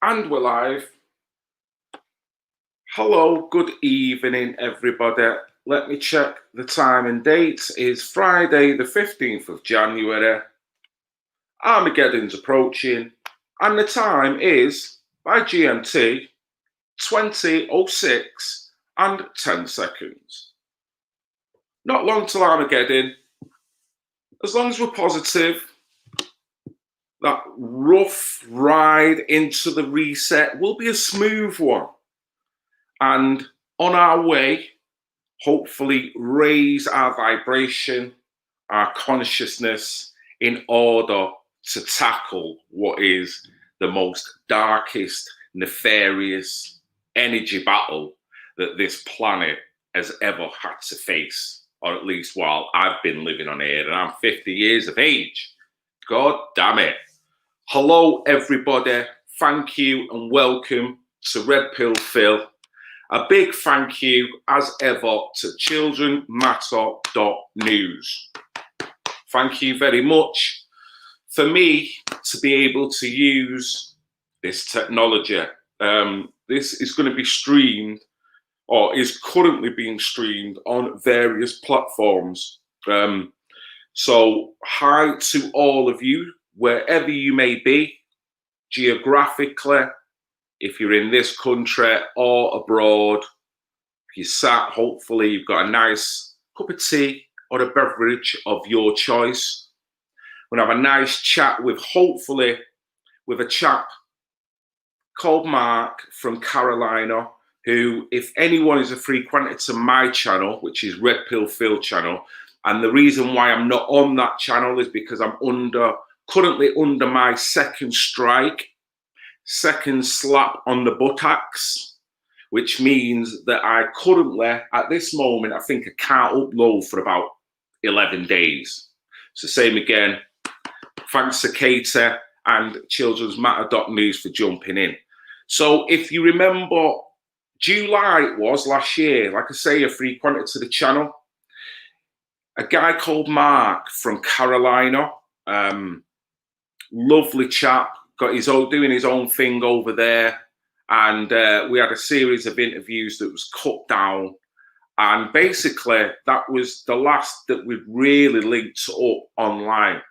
And we're live. Hello, good evening, everybody. Let me check the time and date. It's Friday, the 15th of January. Armageddon's approaching, and the time is, by GMT, 20:06 and 10 seconds. Not long till Armageddon. As long as we're positive, that rough ride into the reset will be a smooth one. And on our way, hopefully raise our vibration, our consciousness in order to tackle what is the most darkest, nefarious energy battle that this planet has ever had to face, or at least while I've been living on here, and I'm 50 years of age. God damn it. Hello, everybody. Thank you and welcome to Red Pill Phil. A big thank you, as ever, to childrenmatter.news. Thank you very much for me to be able to use this technology. This is going to be streamed, or is currently being streamed on various platforms. So hi to all of you, wherever you may be, geographically. If you're in this country or abroad, if you're sat, hopefully you've got a nice cup of tea or a beverage of your choice. We're going to have a nice chat with a chap called Mark from Carolina, who, if anyone is a frequenter to my channel, which is Red Pill Phil channel, and the reason why I'm not on that channel is because I'm currently under my second slap on the buttocks, which means that I currently, at this moment, I think I can't upload for about 11 days. So same again, thanks to Katie and childrensmatter.news for jumping in. So if you remember, July it was last year, like I say, a frequenter to the channel, a guy called Mark from Carolina, lovely chap, doing his own thing over there, and we had a series of interviews that was cut down, and basically that was the last that we'd really linked up online.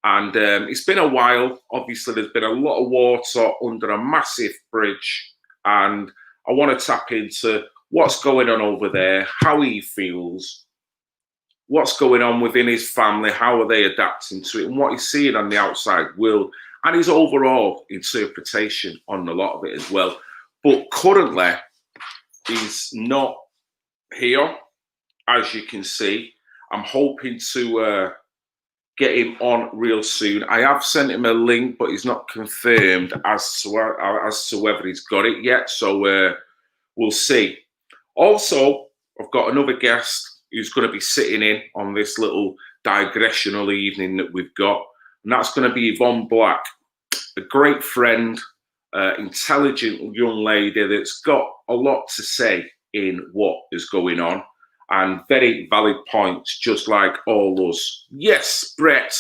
And it's been a while. Obviously there's been a lot of water under a massive bridge, and I want to tap into what's going on over there, how he feels, what's going on within his family, how are they adapting to it, and what he's seeing on the outside world, and his overall interpretation on a lot of it as well. But currently, he's not here, as you can see. I'm hoping to get him on real soon. I have sent him a link, but he's not confirmed as to whether he's got it yet. So we'll see. Also, I've got another guest who's going to be sitting in on this little digressional evening that we've got. And that's going to be Yvonne Block, a great friend, intelligent young lady that's got a lot to say in what is going on, and very valid points, just like all us. Yes, Brett.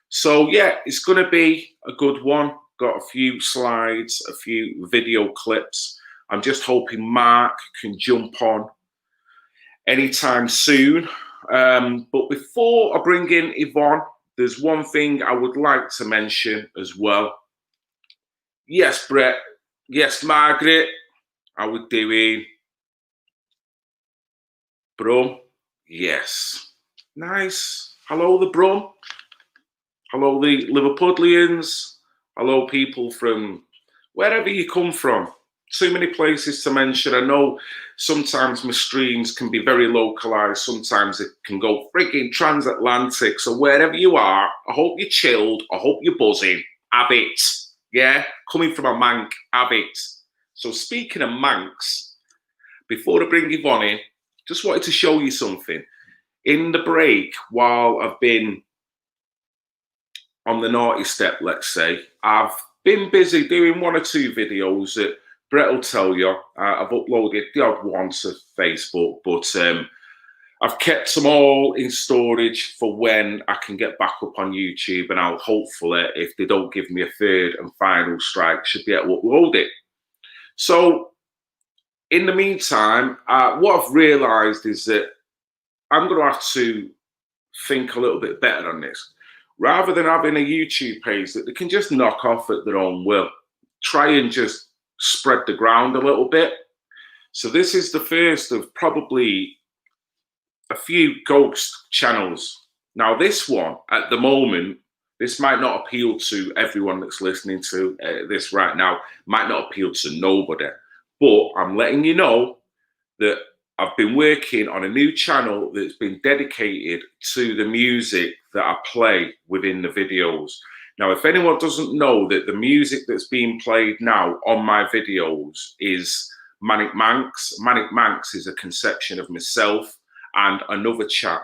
So yeah, it's going to be a good one. Got a few slides, a few video clips. I'm just hoping Mark can jump on anytime soon. But before I bring in Yvonne, there's one thing I would like to mention as well. Yes, Brett. Yes, Margaret. How we doing? Brum. Yes. Nice. Hello, the Brum. Hello, the Liverpudlians. Hello, people from wherever you come from. Too many places to mention. I know sometimes my streams can be very localized. Sometimes it can go freaking transatlantic. So wherever you are, I hope you're chilled. I hope you're buzzing. Have it. Yeah? Coming from a Manc, have it. So speaking of Mancs, before I bring Yvonne in, just wanted to show you something. In the break, while I've been on the naughty step, let's say, I've been busy doing one or two videos that Brett will tell you. I've uploaded the odd one to Facebook, but I've kept them all in storage for when I can get back up on YouTube, and I'll hopefully, if they don't give me a third and final strike, should be able to upload it. So in the meantime, what I've realised is that I'm going to have to think a little bit better on this. Rather than having a YouTube page that they can just knock off at their own will, try and just spread the ground a little bit. So this is the first of probably a few ghost channels. Now this one, at the moment, this might not appeal to everyone that's listening to this right now, might not appeal to nobody, but I'm letting you know that I've been working on a new channel that's been dedicated to the music that I play within the videos. Now, if anyone doesn't know that the music that's being played now on my videos is Manic Manx. Manic Manx is a conception of myself and another chap.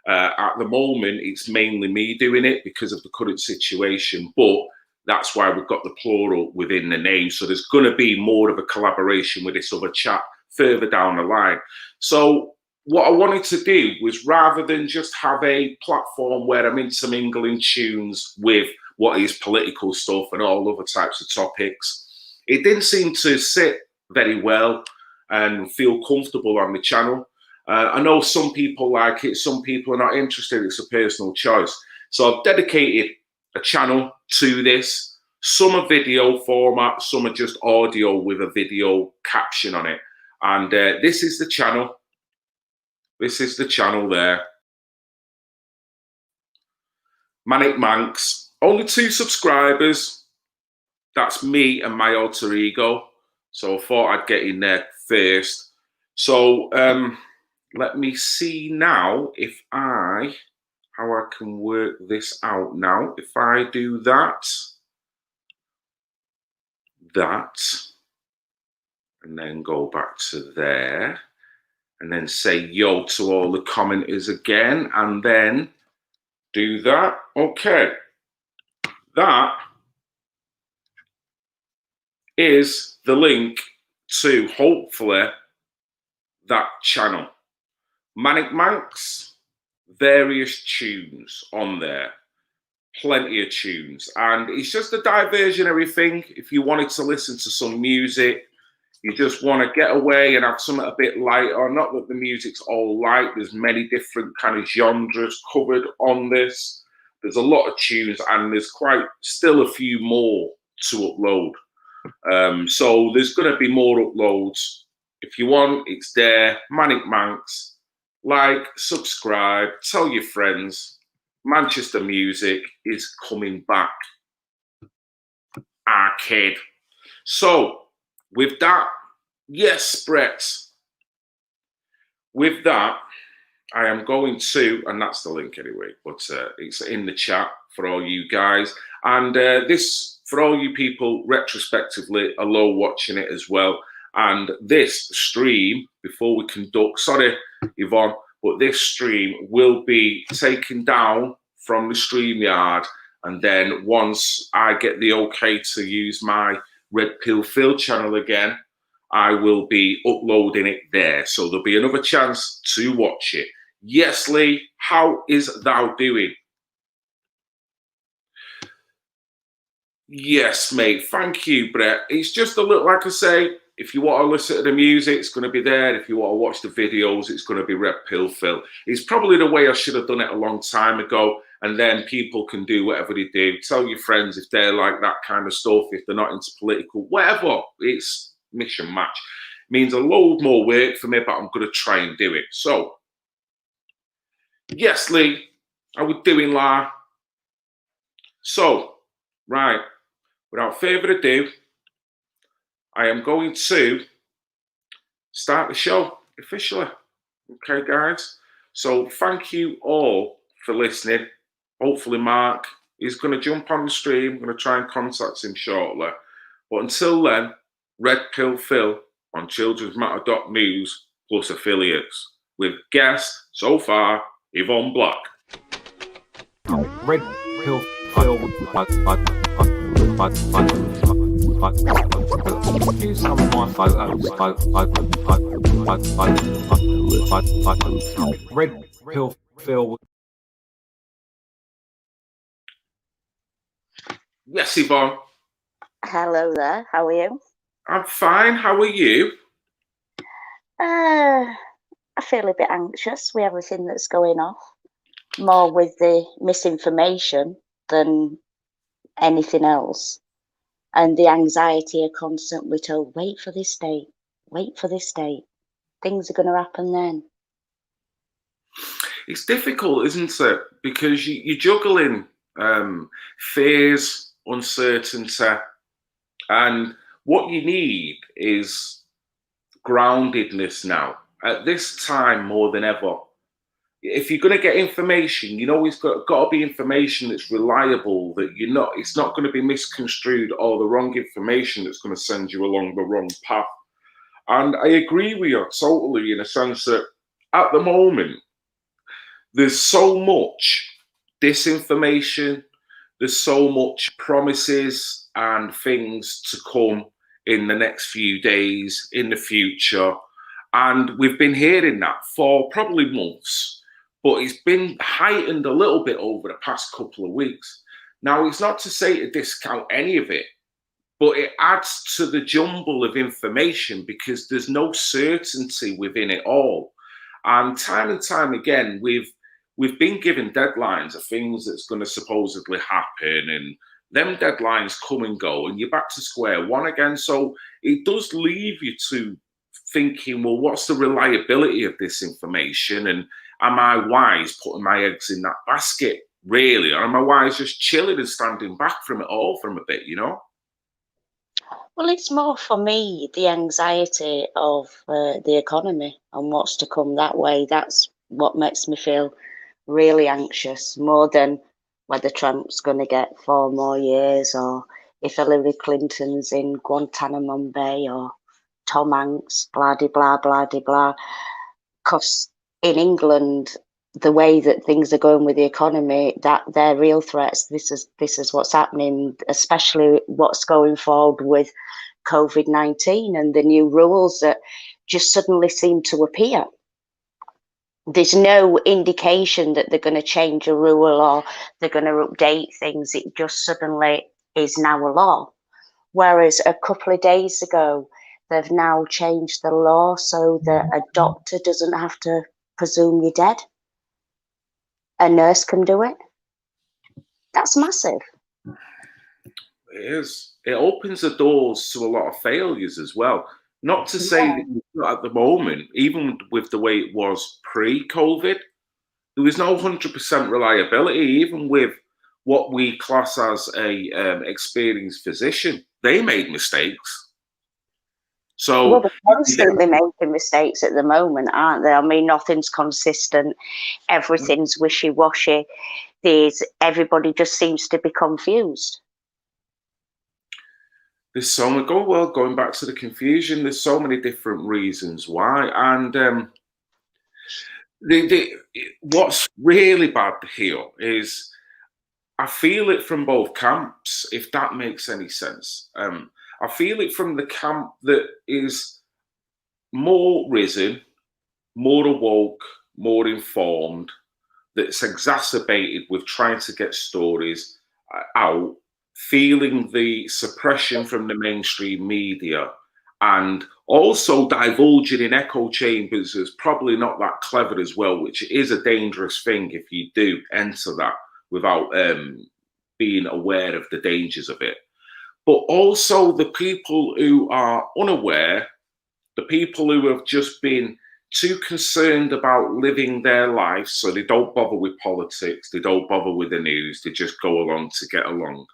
At the moment, it's mainly me doing it because of the current situation, but that's why we've got the plural within the name. So there's going to be more of a collaboration with this other chap further down the line. So what I wanted to do was, rather than just have a platform where I'm intermingling tunes with what is political stuff and all other types of topics, it didn't seem to sit very well and feel comfortable on the channel. I know some people like it, some people are not interested. It's a personal choice. So I've dedicated a channel to this. Some are video format, some are just audio with a video caption on it. And this is the channel. This is the channel there. Manic Manx. Only 2 subscribers. That's me and my alter ego. So I thought I'd get in there first. So let me see now how I can work this out now. If I do that, and then go back to there, and then say yo to all the commenters again, and then do that. Okay, that is the link to hopefully that channel. Manic Manx, various tunes on there, plenty of tunes, and it's just a diversionary thing. If you wanted to listen to some music, you just want to get away and have something a bit lighter. Not that the music's all light. There's many different kind of genres covered on this. There's a lot of tunes, and there's still a few more to upload. So there's going to be more uploads. If you want, it's there. Manic Manx. Like, subscribe, tell your friends. Manchester music is coming back. Arcade. So, with that, yes, Brett. With that, I am going to, and that's the link anyway, but it's in the chat for all you guys. And this, for all you people retrospectively, alone watching it as well. And this stream, before we conduct, sorry, Yvonne, but this stream will be taken down from the StreamYard. And then once I get the okay to use my Red Pill Phil channel again, I will be uploading it there. So there'll be another chance to watch it. Yes, Lee, how is thou doing? Yes, mate. Thank you, Brett. It's just a little, like I say, if you want to listen to the music, it's going to be there. If you want to watch the videos, it's going to be Red Pill Phil. It's probably the way I should have done it a long time ago. And then people can do whatever they do. Tell your friends if they're like that kind of stuff, if they're not into political, whatever. It's mission match. It means a load more work for me, but I'm going to try and do it. So, yes, Lee, how we doing, La? So, right, without further ado, I am going to start the show officially. Okay, guys? So thank you all for listening. Hopefully Mark is going to jump on the stream. I'm going to try and contact him shortly. But until then, Red Pill Phil on childrensmatter.news plus affiliates with guest, so far, Yvonne Block. Red Pill Phil. view some of my photos. Red pill Phil. Yes, Yvonne. Hello there, how are you? I'm fine. How are you? I feel a bit anxious with everything that's going off, more with the misinformation than anything else. And the anxiety are constantly told, wait for this date, wait for this date. Things are going to happen then. It's difficult, isn't it? Because you're juggling fears, uncertainty, and what you need is groundedness now. At this time, more than ever, if you're going to get information, it's got to be information that's reliable, that it's not going to be misconstrued or the wrong information that's going to send you along the wrong path. And I agree with you totally in a sense that at the moment, there's so much disinformation, there's so much promises and things to come in the next few days, in the future. And we've been hearing that for probably months, but it's been heightened a little bit over the past couple of weeks. Now, it's not to say to discount any of it, but it adds to the jumble of information because there's no certainty within it all. And time again, we've been given deadlines of things that's going to supposedly happen, and them deadlines come and go, and you're back to square one again. So it does leave you to thinking, well, what's the reliability of this information? And am I wise putting my eggs in that basket, really? Or am I wise just chilling and standing back from it all from a bit, Well, it's more for me the anxiety of the economy and what's to come that way. That's what makes me feel really anxious, more than whether Trump's going to get 4 more years or if Hillary Clinton's in Guantanamo Bay or Tom Hanks, blah, de, blah, blah, de, blah. Because in England, the way that things are going with the economy, that they're real threats. This is what's happening, especially what's going forward with COVID-19 and the new rules that just suddenly seem to appear. There's no indication that they're going to change a rule or they're going to update things. It just suddenly is now a law. Whereas a couple of days ago, they've now changed the law so that a doctor doesn't have to presume you're dead. A nurse can do it. That's massive. It is. It opens the doors to a lot of failures as well. Not to say that at the moment, even with the way it was pre-COVID, there was no 100% reliability, even with what we class as a experienced physician. They made mistakes. So well, they're constantly making mistakes at the moment, aren't they? I mean, nothing's consistent. Everything's wishy-washy. Everybody just seems to be confused. There's so many, going back to the confusion, there's so many different reasons why. And what's really bad here is I feel it from both camps, if that makes any sense. I feel it from the camp that is more risen, more awoke, more informed, that's exacerbated with trying to get stories out, feeling the suppression from the mainstream media, and also divulging in echo chambers is probably not that clever as well, which is a dangerous thing if you do enter that without being aware of the dangers of it. But also the people who are unaware, the people who have just been too concerned about living their life, so they don't bother with politics, they don't bother with the news, they just go along to get along.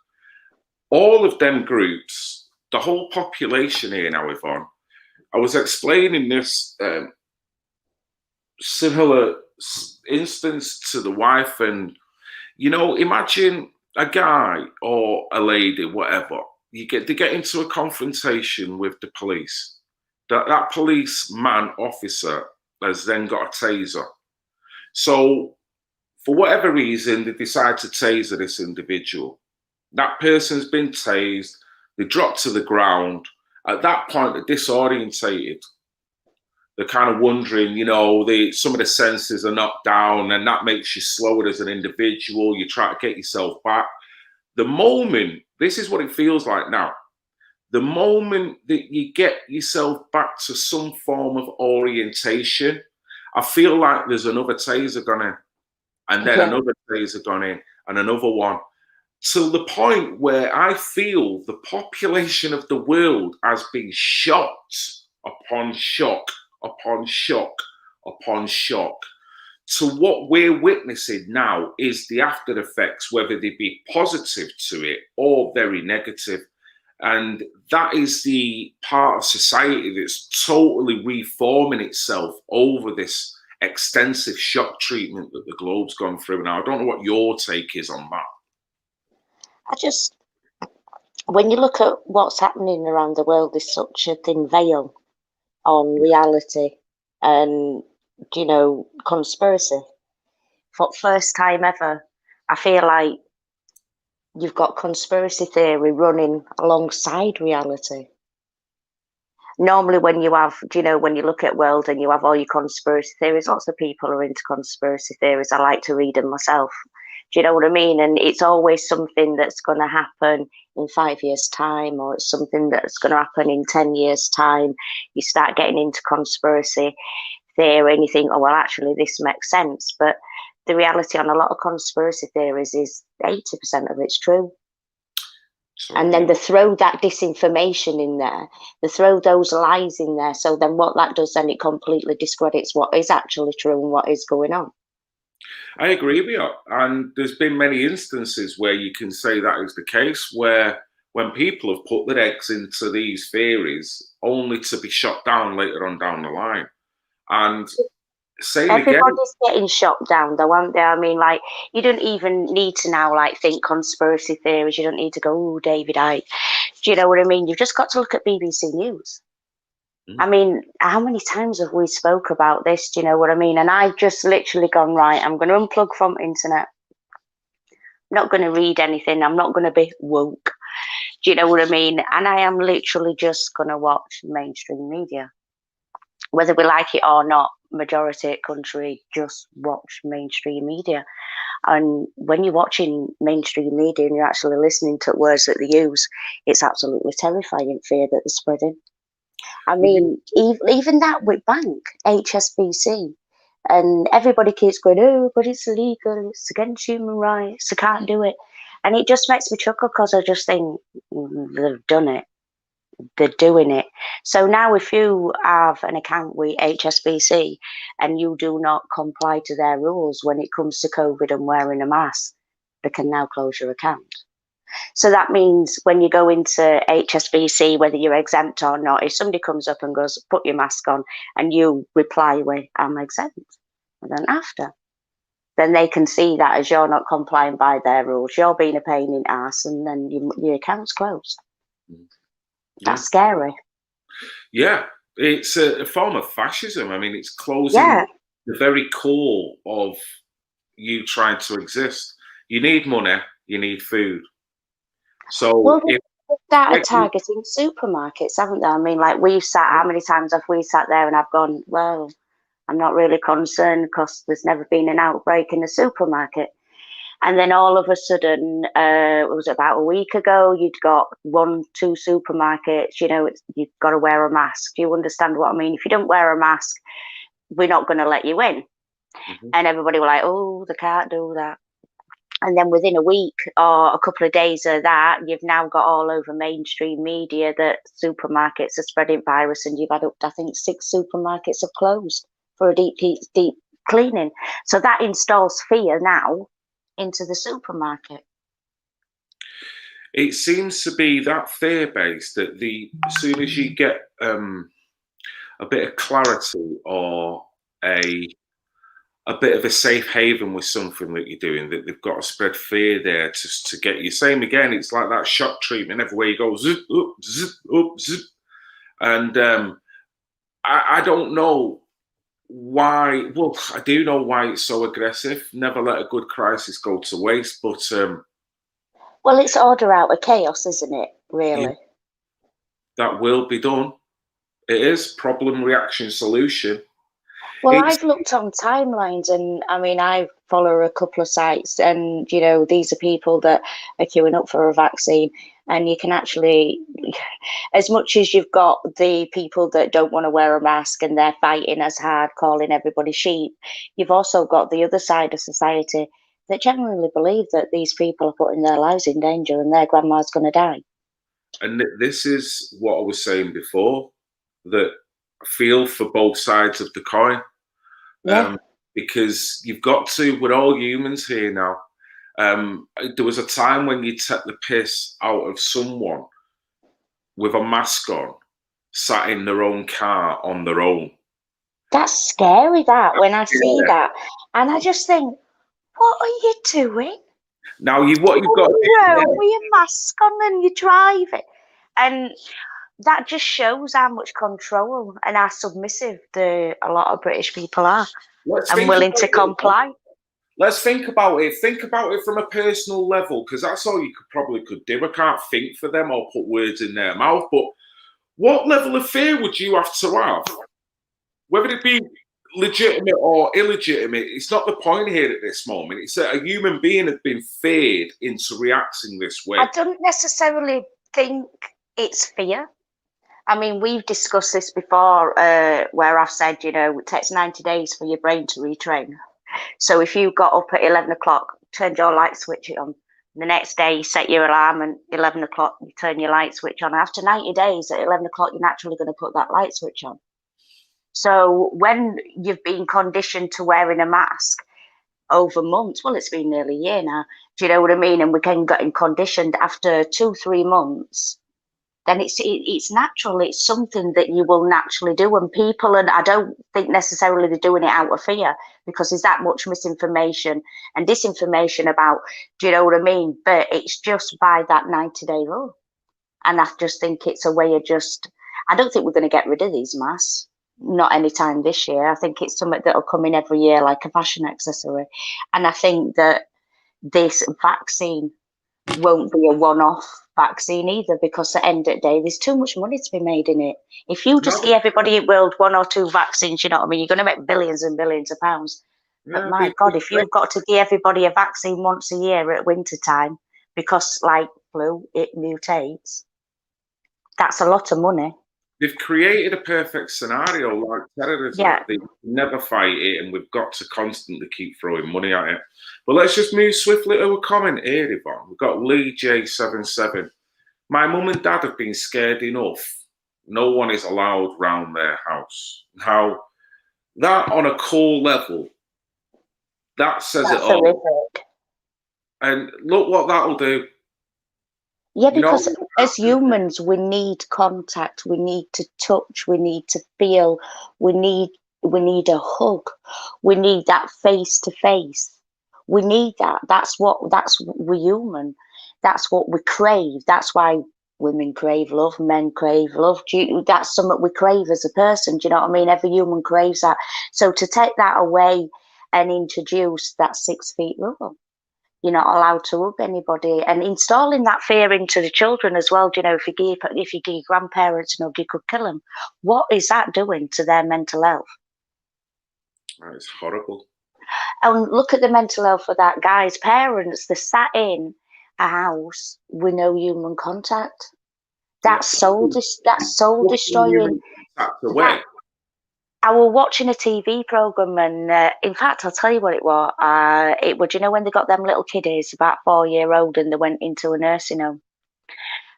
All of them groups, the whole population here now, Yvonne, I was explaining this similar instance to the wife, and imagine a guy or a lady, whatever, they get into a confrontation with the police. That policeman officer has then got a taser. So for whatever reason, they decide to taser this individual. That person's been tased. They drop to the ground. At that point, they're disorientated. They're kind of wondering, some of the senses are knocked down, and that makes you slower as an individual. You try to get yourself back. The moment, this is what it feels like now, the moment that you get yourself back to some form of orientation, I feel like there's another taser gone in, and then another taser gone in, and another one, to the point where I feel the population of the world has been shocked upon shock, upon shock, upon shock. So what we're witnessing now is the after effects, whether they be positive to it or very negative. And that is the part of society that's totally reforming itself over this extensive shock treatment that the globe's gone through. Now, I don't know what your take is on that. When you look at what's happening around the world, there's such a thin veil on reality and, conspiracy. For the first time ever, I feel like you've got conspiracy theory running alongside reality. Normally when you have, when you look at world and you have all your conspiracy theories, lots of people are into conspiracy theories. I like to read them myself. Do you know what I mean? And it's always something that's going to happen in 5 years' time, or it's something that's going to happen in 10 years' time. You start getting into conspiracy theory and you think, oh, well, actually, this makes sense. But the reality on a lot of conspiracy theories is 80% of it's true. And then they throw that disinformation in there, they throw those lies in there. So then what that does, then it completely discredits what is actually true and what is going on. I agree with you. And there's been many instances where you can say that is the case, where when people have put their eggs into these theories only to be shot down later on down the line. And everybody's getting shot down though, aren't they? I mean, like, you don't even need to now think conspiracy theories. You don't need to go, oh, David Icke. Do you know what I mean? You've just got to look at BBC News. I mean, how many times have we spoke about this? Do you know what I mean? And I've just literally gone, right, I'm going to unplug from internet. I'm not going to read anything. I'm not going to be woke. Do you know what I mean? And I am literally just going to watch mainstream media. Whether we like it or not, majority country just watch mainstream media. And when you're watching mainstream media and you're actually listening to words that they use, it's absolutely terrifying fear that they're spreading. I mean, even that with bank, HSBC, and everybody keeps going, oh, but it's illegal, it's against human rights, I can't do it. And it just makes me chuckle because I just think they've done it. They're doing it. So now if you have an account with HSBC and you do not comply to their rules when it comes to COVID and wearing a mask, they can now close your account. So that means when you go into HSBC, whether you're exempt or not, if somebody comes up and goes, put your mask on, and you reply with, I'm exempt, and then after, then they can see that as you're not complying by their rules, you're being a pain in the ass, and then your account's closed. That's scary. Yeah, it's a form of fascism. I mean, it's closing the very core of you trying to exist. You need money, you need food. So they've started targeting supermarkets, haven't they? I mean, like, how many times have we sat there and I've gone, well, I'm not really concerned because there's never been an outbreak in a supermarket. And then all of a sudden, it was about a week ago, you'd got 1-2 supermarkets, you've got to wear a mask. Do you understand what I mean? If you don't wear a mask, we're not going to let you in. And everybody were like, oh, they can't do that. And then within a week or a couple of days of that, you've now got all over mainstream media that supermarkets are spreading virus, and you've had up to, I think, 6 supermarkets have closed for a deep cleaning. So that installs fear now into the supermarket. It seems to be that fear-based that as soon as you get a bit of clarity or a bit of a safe haven with something that you're doing, that they've got to spread fear there to get you. Same again, it's like that shock treatment. Everywhere you go, zip, up, zip, up, zip. And I don't know why. Well, I do know why it's so aggressive. Never let a good crisis go to waste. But well, it's order out of chaos, isn't it? Really. that will be done. It is problem, reaction, solution. Well, It's I've looked on timelines, and I mean, I follow a couple of sites, and these are people that are queuing up for a vaccine, and you can actually, as much as you've got the people that don't want to wear a mask and they're fighting as hard, calling everybody sheep, you've also got the other side of society that genuinely believe that these people are putting their lives in danger and their grandma's going to die. and this is what I was saying before, that I feel for both sides of the coin. Yeah. Because you've got to, we're all humans here now. There was a time when you take the piss out of someone with a mask on, sat in their own car on their own. That's scary, that, when I see Yeah. that. And I just think, what are you doing? Now, what you've got to No, do, with your mask on and you drive it. And that just shows how much control and how submissive a lot of British people are let's and think willing about to it. comply. Let's think about it. Think about it from a personal level, because that's all you could do. I can't think for them or put words in their mouth. But what level of fear would you have to have? Whether it be legitimate or illegitimate, it's not the point here at this moment. It's that a human being has been feared into reacting this way. I don't necessarily think it's fear. I mean, we've discussed this before, where I've said, it takes 90 days for your brain to retrain. So if you got up at 11 o'clock, turned your light switch on, the next day you set your alarm and 11 o'clock, you turn your light switch on. After 90 days at 11 o'clock, you're naturally going to put that light switch on. So when you've been conditioned to wearing a mask over months, well, it's been nearly a year now, do you know what I mean? And we can get conditioned after 2-3 months, then it's natural. It's something that you will naturally do. And people, and I don't think necessarily they're doing it out of fear, because there's that much misinformation and disinformation about, do you know what I mean? But it's just by that 90-day rule. And I just think it's a way of I don't think we're going to get rid of these masks. Not anytime this year. I think it's something that'll come in every year like a fashion accessory. And I think that this vaccine won't be a one-off vaccine either, because at the end of the day, there's too much money to be made in it. If you just give everybody in the world 1 or 2 vaccines, you know what I mean, you're going to make billions and billions of pounds. But my God, if you've got to give everybody a vaccine once a year at winter time, because like flu, it mutates, that's a lot of money. They've created a perfect scenario like terrorism. Yeah. They never fight it, and we've got to constantly keep throwing money at it. But let's just move swiftly to a comment here, Yvonne. We've got Lee J77. My mum and dad have been scared enough. No one is allowed round their house. Now, that on a core level, that says it all. Horrific. And look what that'll do. Yeah, because as humans, we need contact, we need to touch, we need to feel, we need a hug, we need that face to face. We need that. That's we're human. That's what we crave. That's why women crave love, men crave love. That's something we crave as a person. Do you know what I mean? Every human craves that. So to take that away and introduce that 6 feet rule, you're not allowed to hug anybody, and installing that fear into the children as well. Do you know, if you give your grandparents an hug, you could kill them. What is that doing to their mental health? It's horrible. And look at the mental health of that guy's parents. They sat in a house with no human contact. That's soul destroying. I was watching a TV program, and in fact, I'll tell you what it was. It was, when they got them little kiddies, about 4-year-old, and they went into a nursing home,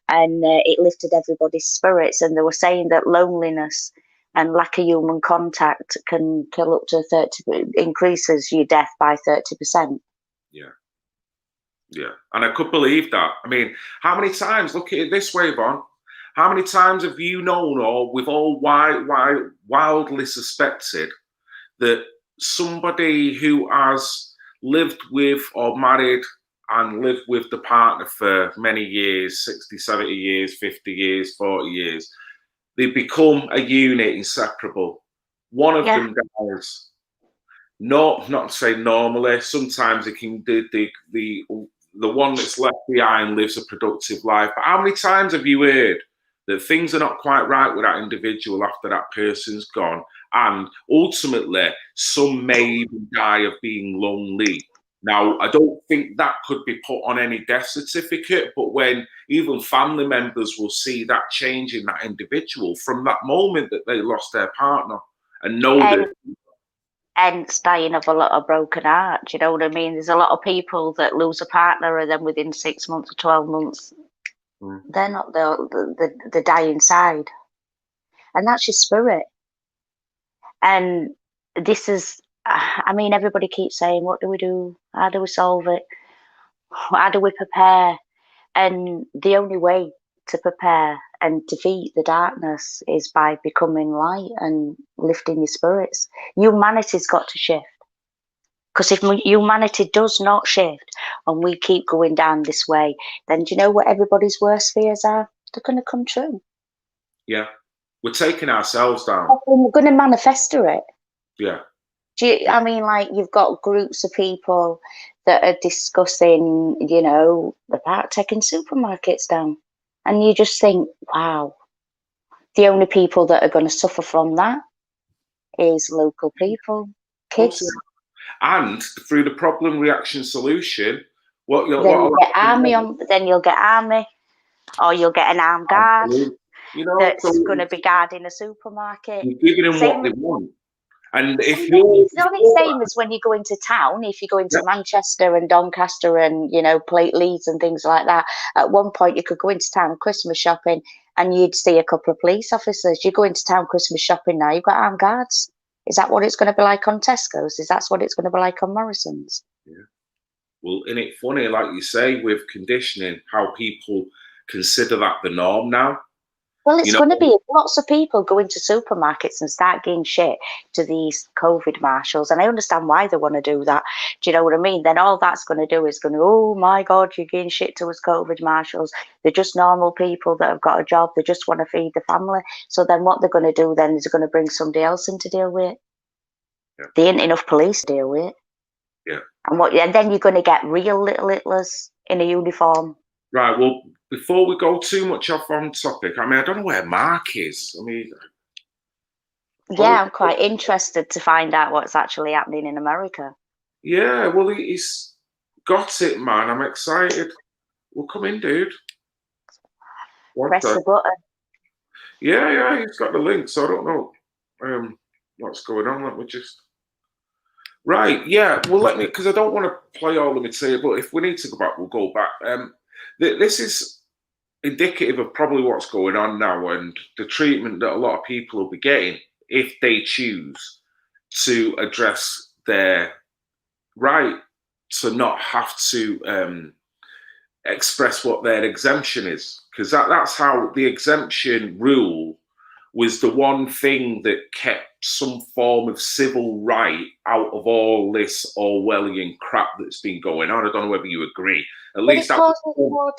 and it lifted everybody's spirits. And they were saying that loneliness and lack of human contact can kill up to increases your death by 30%. Yeah, and I could believe that. I mean, how many times? Look at it this way, Yvonne. How many times have you known, or we've all wildly suspected, that somebody who has lived with or married and lived with the partner for many years, 60, 70 years, 50 years, 40 years, they become a unit, inseparable. One of them dies. Not to say normally, sometimes it can the one that's left behind lives a productive life. But how many times have you heard that things are not quite right with that individual after that person's gone, and ultimately some may even die of being lonely. Now, I don't think that could be put on any death certificate, but when even family members will see that change in that individual from that moment that they lost their partner and know that. Hence dying of a lot of broken heart. Do you know what I mean? There's a lot of people that lose a partner and then within 6 months or 12 months, they're not the die inside. And that's your spirit. And this is, I mean, everybody keeps saying, what do we do? How do we solve it? How do we prepare? And the only way to prepare and defeat the darkness is by becoming light and lifting your spirits. Humanity's got to shift. Because if humanity does not shift and we keep going down this way, then do you know what everybody's worst fears are? They're going to come true. Yeah. We're taking ourselves down. We're going to manifest it. Yeah. I mean, like, you've got groups of people that are discussing, you know, about taking supermarkets down. And you just think, wow, the only people that are going to suffer from that is local people, kids. And through the problem reaction solution, then you'll get army, or you'll get an armed guard, you know, that's going to be guarding a supermarket. You're giving them what they want. And if it's not the same as when you go into town. If you go into Manchester and Doncaster and, you know, Leeds and things like that, at one point you could go into town Christmas shopping and you'd see a couple of police officers. You go into town Christmas shopping now, you've got armed guards. Is that what it's going to be like on Tesco's? Is that what it's going to be like on Morrison's? Yeah. Well, isn't it funny, like you say, with conditioning, how people consider that the norm now? Well, it's going to be lots of people go into supermarkets and start getting shit to these COVID marshals. And I understand why they want to do that. Do you know what I mean? Then all that's going to do is oh my God, you're getting shit to us COVID marshals. They're just normal people that have got a job. They just want to feed the family. So then what they're going to do then is they're going to bring somebody else in to deal with it. Yeah. There ain't enough police to deal with it. Yeah. And then you're going to get real little Hitlers in a uniform. Right, well, before we go too much off on topic, I mean, I don't know where Mark is. I mean... Yeah, I'm quite interested to find out what's actually happening in America. Yeah, well, he's got it, man. I'm excited. Well, come in, dude. Press the button. Yeah, he's got the link, so I don't know what's going on. Let me just... Right, yeah, well, because I don't want to play all the material, but if we need to go back, we'll go back. This is indicative of probably what's going on now and the treatment that a lot of people will be getting if they choose to address their right to not have to express what their exemption is. Because that's how the exemption rule was the one thing that kept some form of civil right out of all this Orwellian crap that's been going on. I don't know whether you agree. At least it causes more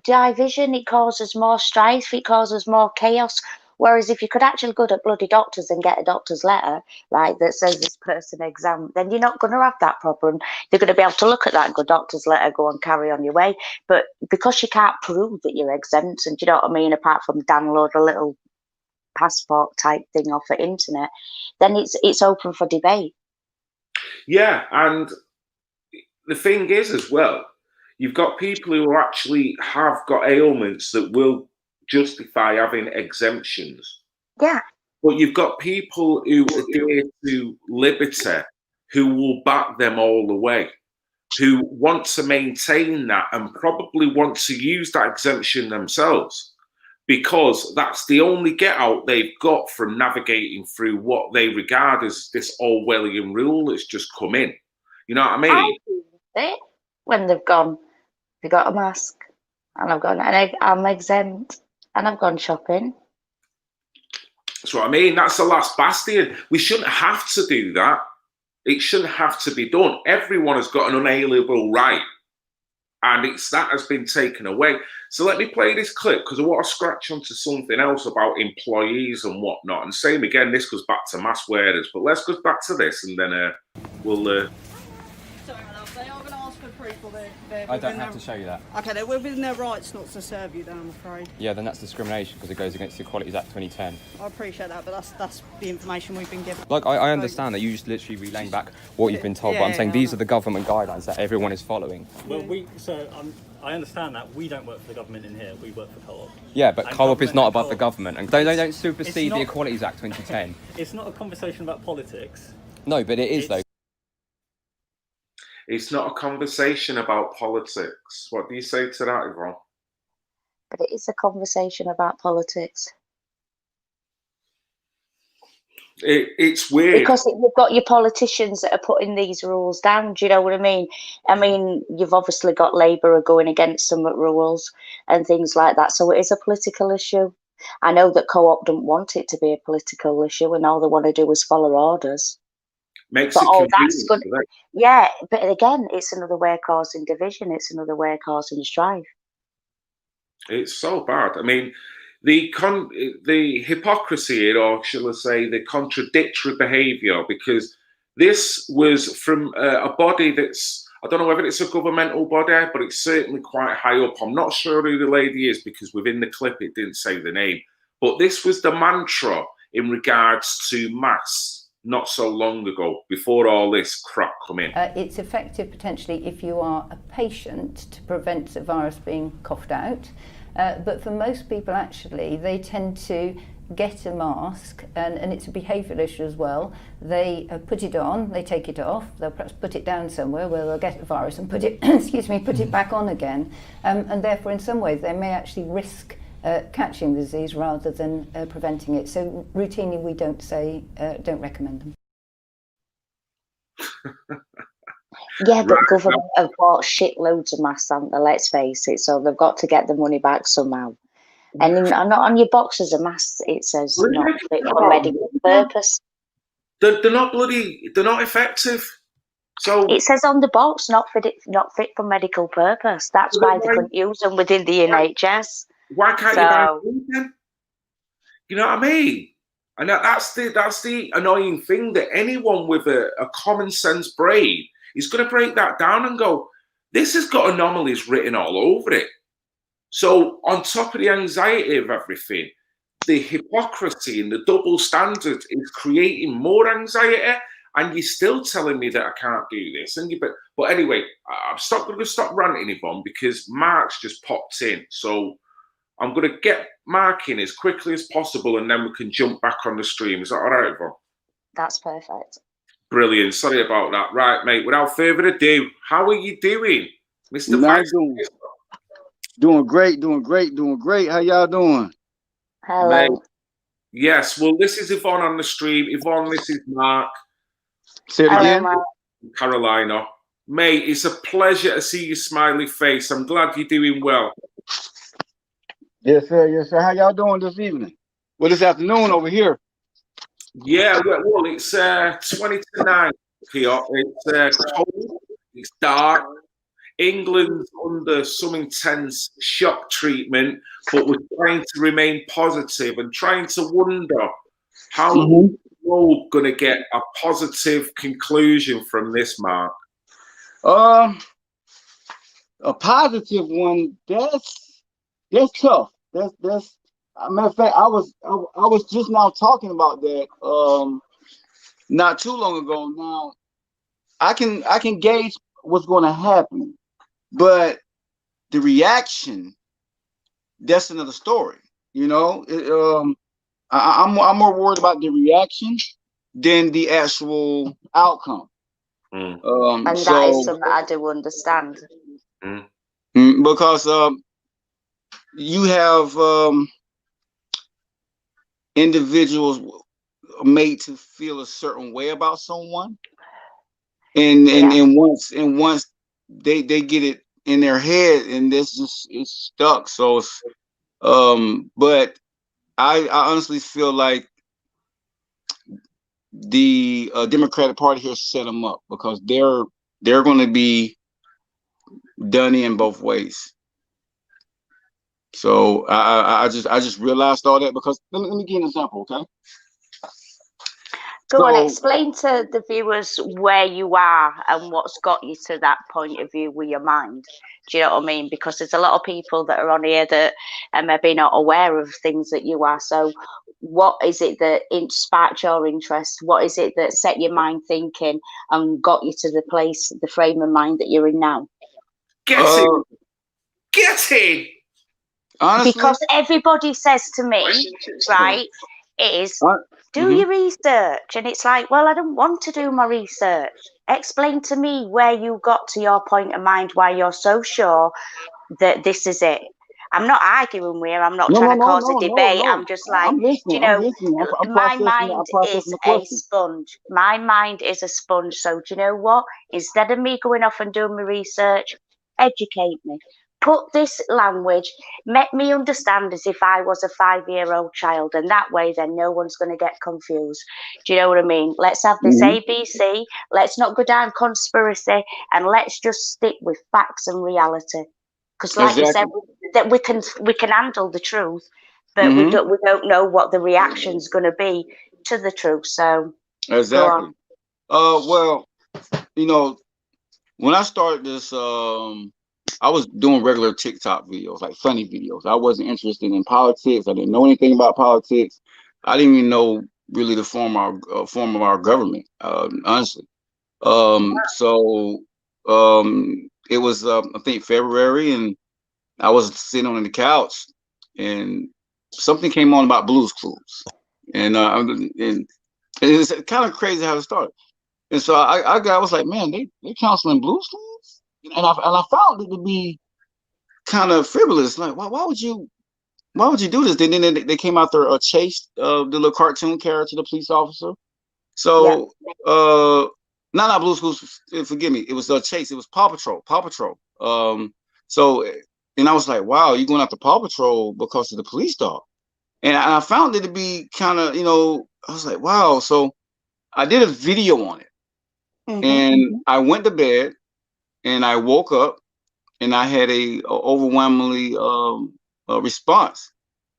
division, it causes more strife, it causes more chaos. Whereas if you could actually go to bloody doctors and get a doctor's letter, right, that says this person exempt, then you're not going to have that problem. They're going to be able to look at that and go, doctor's letter, go and carry on your way. But because you can't prove that you're exempt, and do you know what I mean, apart from download a little passport type thing off the internet, then it's open for debate. Yeah, and the thing is as well, you've got people who actually have got ailments that will justify having exemptions. Yeah. But you've got people who adhere to liberty who will back them all the way, who want to maintain that and probably want to use that exemption themselves, because that's the only get out they've got from navigating through what they regard as this Orwellian rule that's just come in. You know what I mean? When they've gone, they got a mask, and I've gone, and I'm exempt, and I've gone shopping. That's what I mean. That's the last bastion. We shouldn't have to do that. It shouldn't have to be done. Everyone has got an unalienable right. And that has been taken away. So let me play this clip because I want to scratch onto something else about employees and whatnot. And same again, this goes back to mask wearers. But let's go back to this and then we'll... Sorry, my love. They are going to ask for people. They're I don't within have to show you that. Okay, they're within their rights not to serve you then, I'm afraid. Yeah, then that's discrimination because it goes against the Equalities Act 2010. I appreciate that, but that's the information we've been given. Like, I understand that you just literally relaying back what you've been told, but I'm saying these are the government guidelines that everyone is following. Well, I understand that we don't work for the government in here, we work for Co-op. Yeah, but And Co-op is government not and above the Co-op- government, and they don't supersede not- the Equalities Act 2010. It's not a conversation about politics. No, but it is though. It's not a conversation about politics. What do you say to that, Yvonne? But it is a conversation about politics. It's weird. Because you've got your politicians that are putting these rules down. Do you know what I mean? I mean, you've obviously got Labour are going against some rules and things like that. So it is a political issue. I know that Co-op don't want it to be a political issue, and all they want to do is follow orders. Makes But it all that's convenient good. for them. Yeah, but again, it's another way of causing division. It's another way of causing strife. It's so bad. I mean, the hypocrisy here, or shall I say, the contradictory behaviour, because this was from a body that's, I don't know whether it's a governmental body, but it's certainly quite high up. I'm not sure who the lady is because within the clip it didn't say the name. But this was the mantra in regards to masks not so long ago, before all this crap come in. It's effective potentially if you are a patient to prevent the virus being coughed out. But for most people, actually, they tend to get a mask, and it's a behavioural issue as well. They put it on, they take it off, they'll perhaps put it down somewhere where they'll get the virus and put it, put it back on again. And therefore, in some ways, they may actually risk catching the disease rather than preventing it. So routinely, we don't recommend them. Yeah, but government have bought shitloads of masks, haven't they? Let's face it. So they've got to get the money back somehow. And not on your boxes of masks, it says not fit for medical purpose. They're not they're not effective. So it says on the box, not fit for medical purpose. That's why they couldn't use them within the NHS. Why can't you buy them then? You know what I mean? And that's the annoying thing, that anyone with a common sense brain is going to break that down and go, this has got anomalies written all over it. So on top of the anxiety of everything, the hypocrisy and the double standard is creating more anxiety, and you're still telling me that I can't do this. But anyway, I'm going to stop ranting, Yvonne, because Mark's just popped in. So I'm going to get Mark in as quickly as possible, and then we can jump back on the stream. Is that all right, Yvonne? That's perfect. Brilliant. Sorry about that. Right, mate, without further ado, how are you doing, Mr. Vice? Doing great. How y'all doing? Hello. Mate, yes, well, this is Yvonne on the stream. Yvonne, this is Mark. Say it again. Carolina. Mate, it's a pleasure to see your smiley face. I'm glad you're doing well. Yes, sir. How y'all doing this evening? Well, this afternoon over here. Yeah, well, it's 20 to 9 here. It's cold, it's dark. England's under some intense shock treatment, but we're trying to remain positive and trying to wonder how we're going to get a positive conclusion from this, Mark. A positive one. That's tough. That's. As a matter of fact, I was just now talking about that not too long ago. Now, I can gauge what's going to happen, but the reaction, that's another story. You know, I'm more worried about the reaction than the actual outcome. And that is something I do understand. Because you have individuals made to feel a certain way about someone, and once they get it in their head, and it's stuck. So it's, but I honestly feel like the Democratic Party here set them up, because they're going to be done in both ways. So I just realized all that, because let me give you an example, okay? Go on, So, explain to the viewers where you are and what's got you to that point of view with your mind. Do you know what I mean? Because there's a lot of people that are on here that are maybe not aware of things that you are. So, what is it that sparked your interest? What is it that set your mind thinking and got you to the place, the frame of mind that you're in now? Get in. Get in. honestly, Because everybody says to me, right, is do your research. And it's like, well, I don't want to do my research. Explain to me where you got to your point of mind, why you're so sure that this is it. I'm not arguing with you. I'm not trying to cause a debate. I'm just like, I'm listening. you know, I'm listening. I'm my processing. mind I'm processing is the a question. sponge. My mind is a sponge. So do you know what? Instead of me going off and doing my research, educate me. Put this language, make me understand as if I was a 5-year-old child, and that way then no one's going to get confused. Do you know what I mean? Let's have this ABC, let's not go down conspiracy, and let's just stick with facts and reality. Because like you said, that we can handle the truth, but we don't know what the reaction's going to be to the truth. So Exactly. Well, you know, when I started this, I was doing regular TikTok videos, like funny videos. I wasn't interested in politics. I didn't know anything about politics. I didn't even know really the form of our government, honestly. So it was I think February, and I was sitting on the couch, and something came on about Blue's Clues, and it's kind of crazy how it started. And so I was like, man, they counseling Blue's Clues, and I found it to be kind of frivolous. Like, why would you do this? Then they came out there, Chase, the little cartoon character, the police officer. So not Blue's Clues. Forgive me. It was Chase. It was Paw Patrol. Paw Patrol. So and I was like, wow, you're going after Paw Patrol because of the police dog. And I found it to be kind of, I was like, wow. So I did a video on it, and I went to bed, and I woke up, and I had a overwhelmingly response.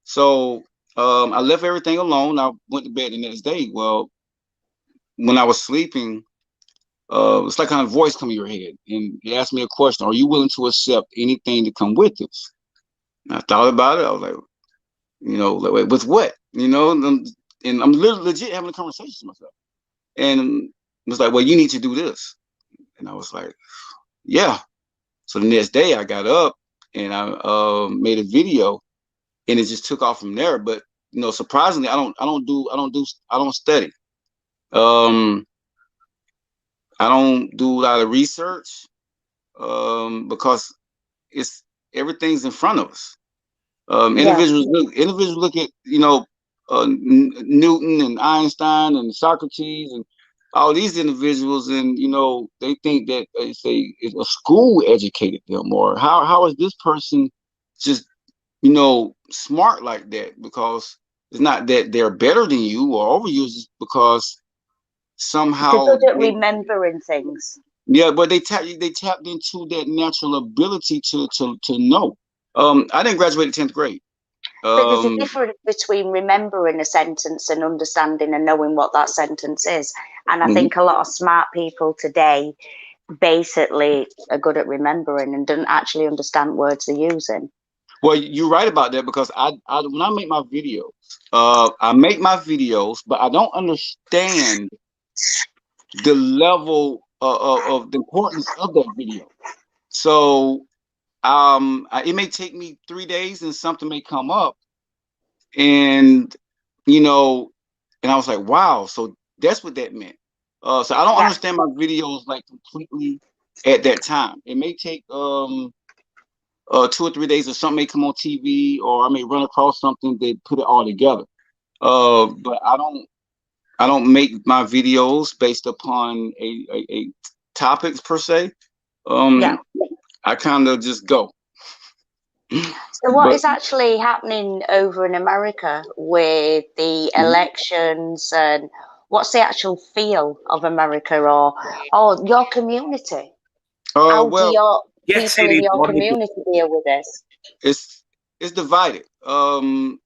So I left everything alone. I went to bed the next day. Well, when I was sleeping, it's like kind of voice come in your head, and he asked me a question: are you willing to accept anything to come with this? And I thought about it. I was like, like, with what? And I'm legit having a conversation with myself, and it was like, well, you need to do this. And I was like, yeah. So the next day I got up and I made a video, and it just took off from there. But surprisingly, I don't study. I don't do a lot of research because everything's in front of us. Individuals look at Newton and Einstein and Socrates and all these individuals, and they think that say a school educated them, or how is this person just smart like that? Because it's not that they're better than you or over you, it's because somehow they're good at remembering things. Yeah, but they tapped into that natural ability to know. I didn't graduate in 10th grade. But there's a difference between remembering a sentence and understanding and knowing what that sentence is. And I think a lot of smart people today basically are good at remembering and don't actually understand words they're using. Well, you're right about that, because I when I make my videos, I make my videos, but I don't understand the level of the importance of that video. So it may take me 3 days and something may come up, and and I was like, wow, so that's what that meant. So I don't understand my videos like completely at that time. It may take 2 or 3 days, or something may come on TV, or I may run across something that put it all together. But I don't make my videos based upon a topics per se. I kind of just go. So what is actually happening over in America with the elections, and what's the actual feel of America, or your community? How do your people in your community deal with this? It's divided. And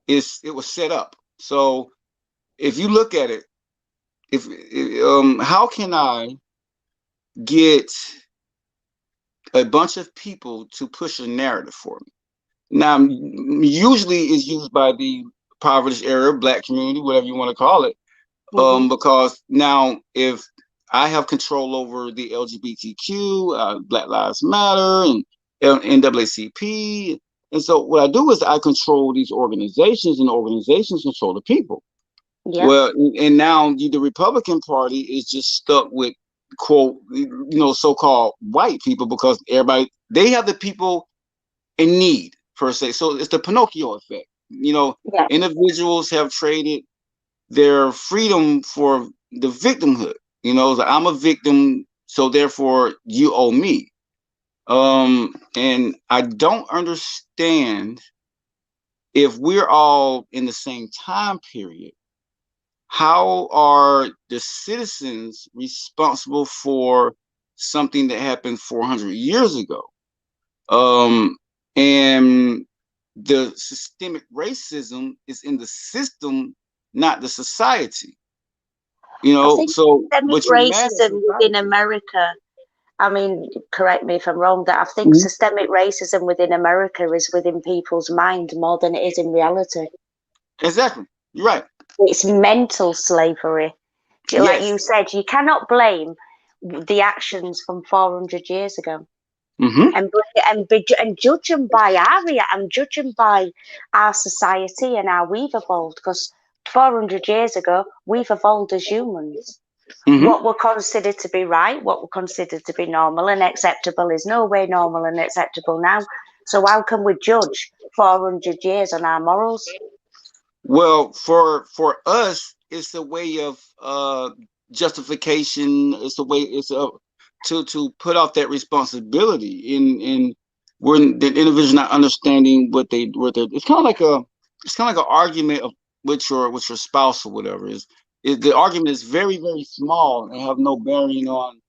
it was set up. So if you look at it, if how can I get a bunch of people to push a narrative for me? Now, usually it's used by the impoverished area, Black community, whatever you want to call it, because now if I have control over the LGBTQ, Black Lives Matter, and NAACP, and so what I do is I control these organizations, and organizations control the people. Yeah. Well, and now the Republican Party is just stuck with, quote, so-called white people, because they have the people in need, per se. So it's the Pinocchio effect. Yeah. Individuals have traded their freedom for the victimhood. Like, I'm a victim, so therefore you owe me. And I don't understand, if we're all in the same time period, how are the citizens responsible for something that happened 400 years ago? And the systemic racism is in the system, not the society. I think So systemic but you're mad at racism within society. America, I mean, correct me if I'm wrong, that I think systemic racism within America is within people's mind more than it is in reality. Exactly. You're right. It's mental slavery. Like you said, you cannot blame the actions from 400 years ago. And judge them by judge them by our society and how we've evolved, because 400 years ago we've evolved as humans. What were considered to be right, what were considered to be normal and acceptable, is no way normal and acceptable now. So how can we judge 400 years on our morals? Well, for us, it's a way of justification. It's a way. To put off that responsibility in when the individual's not understanding what they're. It's kind of like an argument with your spouse or whatever. The argument is very, very small and have no bearing on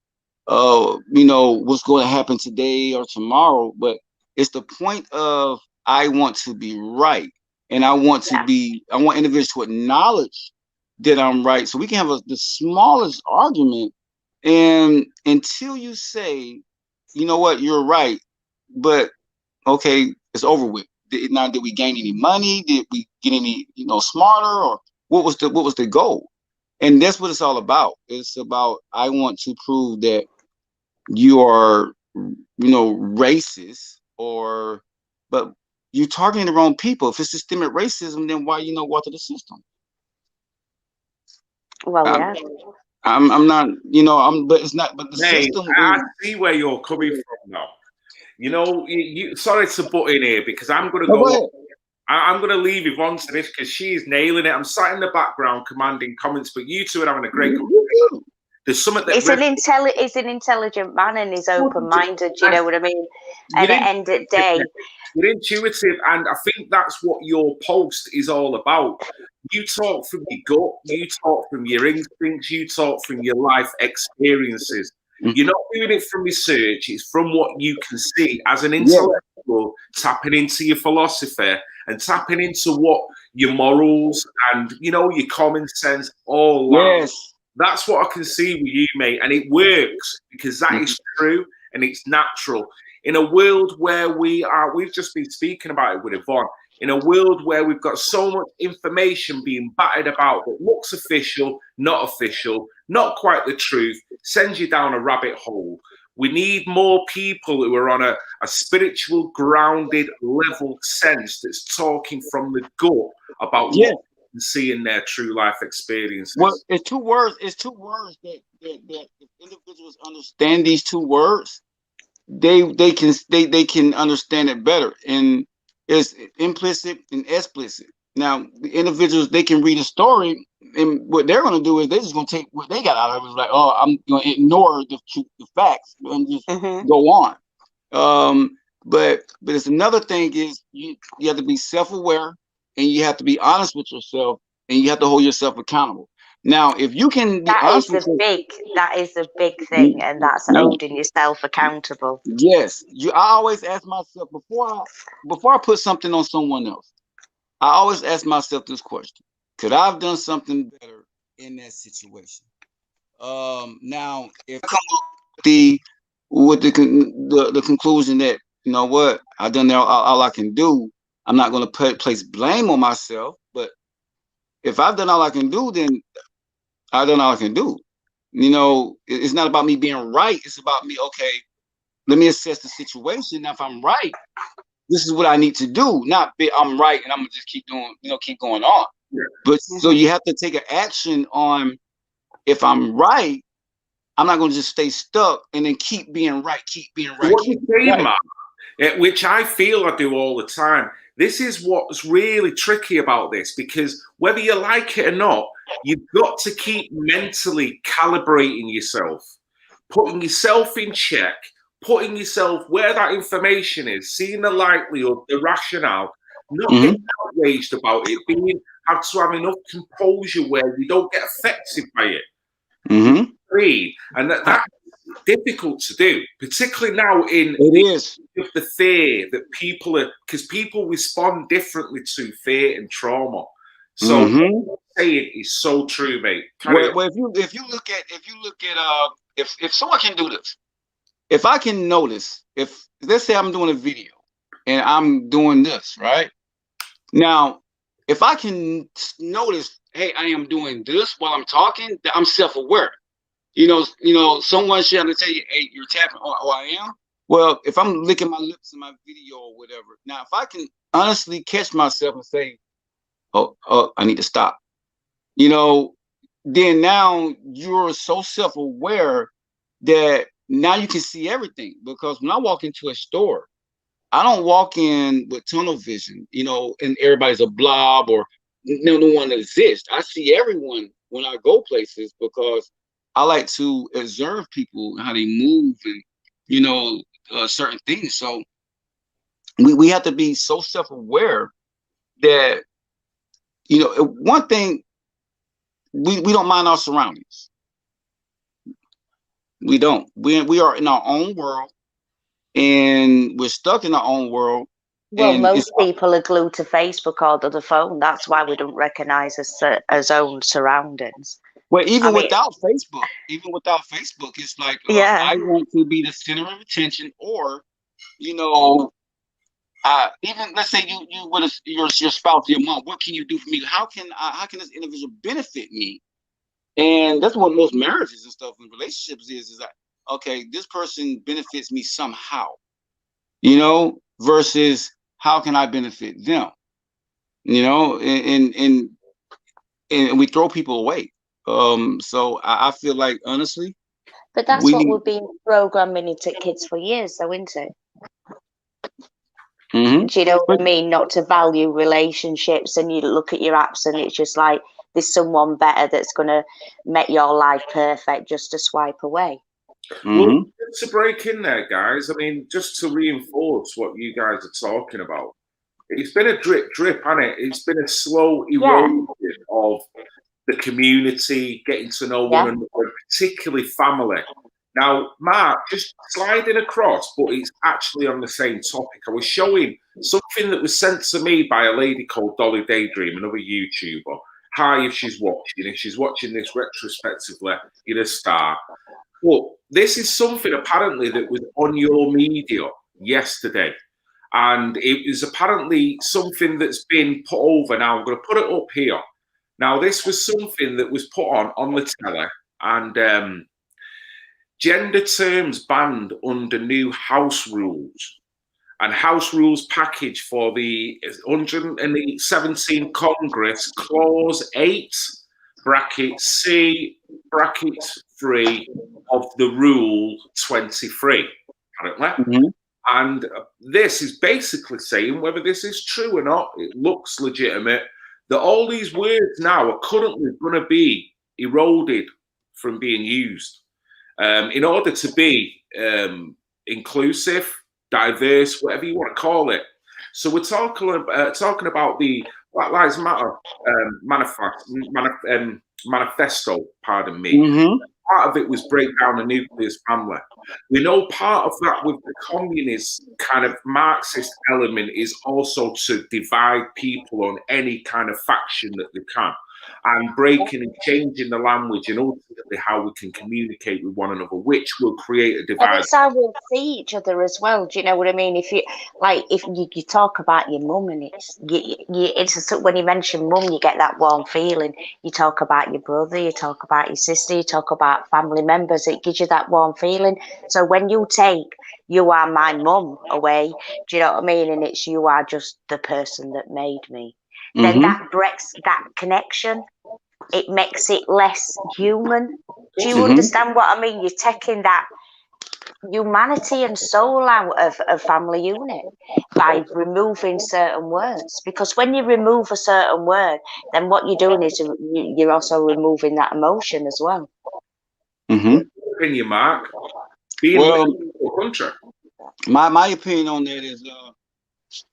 what's going to happen today or tomorrow. But it's the point of, I want to be right, and I want individuals to acknowledge that I'm right, so we can have the smallest argument. And until you say, you know what, you're right, but okay, it's over with. Now, did we gain any money? Did we get any, smarter? Or what was the goal? And that's what it's all about. It's about, I want to prove that you are, racist, but you're targeting the wrong people. If it's systemic racism, then why water the system? Well, yeah. I'm not, but it's not, but the system. I see where you're coming from now. Sorry to butt in here, because I'm going to go. I'm going to leave Yvonne to this, because she's nailing it. I'm sat in the background commanding comments, but you two are having a great conversation. There's something that he's an intelligent man, and he's open-minded. You know what I mean? And at the end of the day, you're intuitive, and I think that's what your post is all about. You talk from your gut, you talk from your instincts, you talk from your life experiences. You're not doing it from research, it's from what you can see as an intellectual, tapping into your philosophy and tapping into what your morals and, your common sense all that. That's what I can see with you, mate. And it works, because that is true and it's natural. In a world where we've just been speaking about it with Yvonne, in a world where we've got so much information being batted about that looks official, not quite the truth, sends you down a rabbit hole. We need more people who are on a spiritual, grounded level sense that's talking from the gut about what they can see in their true life experiences. Well, it's two words. It's two words that if individuals understand these two words, they can understand it better. And it's implicit and explicit. Now, the individuals, they can read a story, and what they're going to do is they're just going to take what they got out of it. It's like, oh, I'm going to ignore the facts and just go on. But it's another thing is you have to be self-aware, and you have to be honest with yourself, and you have to hold yourself accountable. Now, if you can be honest with that is a big thing, and that's holding yourself accountable. Yes, I always ask myself before I put something on someone else. I always ask myself this question: Could I have done something better in that situation? Now, if I come up with the conclusion that, you know what, I've done all I can do, I'm not going to place blame on myself. But if I've done all I can do, then I've done all I can do. You know, it's not about me being right. It's about me, okay, let me assess the situation. Now, if I'm right, this is what I need to do. Not be I'm right and I'm gonna just keep doing, keep going on. Yeah. But so you have to take an action on, if I'm right, I'm not gonna just stay stuck and then keep being right, keep being right. What you say, Matt, which I feel I do all the time. This is what's really tricky about this, because whether you like it or not, you've got to keep mentally calibrating yourself, putting yourself in check, putting yourself where that information is, seeing the likelihood, the rationale, not getting outraged about it, have to have enough composure where you don't get affected by it. And that's difficult to do, particularly now in the fear that people are, because people respond differently to fear and trauma. So what you're saying is so true, mate. Well, if you look at if someone can do this, if I can notice, if let's say I'm doing a video and I'm doing this right now, if I can notice, hey, I am doing this while I'm talking, that I'm self-aware. You know, someone should have to tell you, hey, you're tapping, or I am. Well, if I'm licking my lips in my video or whatever, now if I can honestly catch myself and say, oh, I need to stop, you know, then now you're so self-aware that now you can see everything. Because when I walk into a store, I don't walk in with tunnel vision, you know, and everybody's a blob or no one exists. I see everyone when I go places, because I like to observe people, how they move and, you know, certain things. So we have to be so self-aware that, you know, one thing, we don't mind our surroundings. We don't. We are in our own world, and we're stuck in our own world. Well, most people are glued to Facebook or to the phone. That's why we don't recognize our own surroundings. Well, even without Facebook, it's like, I want to be the center of attention, or, you know, even let's say you with your spouse, your mom. What can you do for me? How can this individual benefit me? And that's what most marriages and stuff and relationships is that, okay, this person benefits me somehow, you know, versus how can I benefit them, you know, and we throw people away. So I feel like, honestly, but that's what we've been programming into kids for years, though, isn't it? Do you know what I mean? Not to value relationships, and you look at your apps and it's just like there's someone better that's going to make your life perfect just to swipe away. Well, to break in there, guys, I mean, just to reinforce what you guys are talking about, it's been a drip, hasn't it? It's been a slow erosion of the community, getting to know one another, particularly family. Now, Mark, just sliding across, but it's actually on the same topic. I was showing something that was sent to me by a lady called Dolly Daydream, another YouTuber. Hi, if she's watching. If she's watching this retrospectively, you're a star. But this is something apparently that was on your media yesterday. And it was apparently something that's been put over. Now, I'm going to put it up here. Now, this was something that was put on the telly, and gender terms banned under new House rules, and House rules package for the 117 Congress, Clause 8, bracket C, bracket 3 of the Rule 23, apparently. And this is basically saying, whether this is true or not, it looks legitimate, that all these words now are currently going to be eroded from being used in order to be inclusive, diverse, whatever you want to call it. So we're talking about the Black Lives Matter manifesto, pardon me. Part of it was break down the nuclear family. We know part of that with the communist kind of Marxist element is also to divide people on any kind of faction that they can. and breaking and changing the language and ultimately how we can communicate with one another, which will create a And divide. it's how we'll see each other as well. Do you know what I mean? If you talk about your mum, and when you mention mum, you get that warm feeling. You talk about your brother, you talk about your sister, you talk about family members. It gives you that warm feeling. So when you take "you are my mum" away, do you know what I mean? And it's "you are just the person that made me." Then that breaks that connection. It makes it less human. Do you understand what I mean? You're taking that humanity and soul out of a family unit by removing certain words. Because when you remove a certain word, then what you're doing is you're also removing that emotion as well. Opinion, Mark. Well, Country. my opinion on that is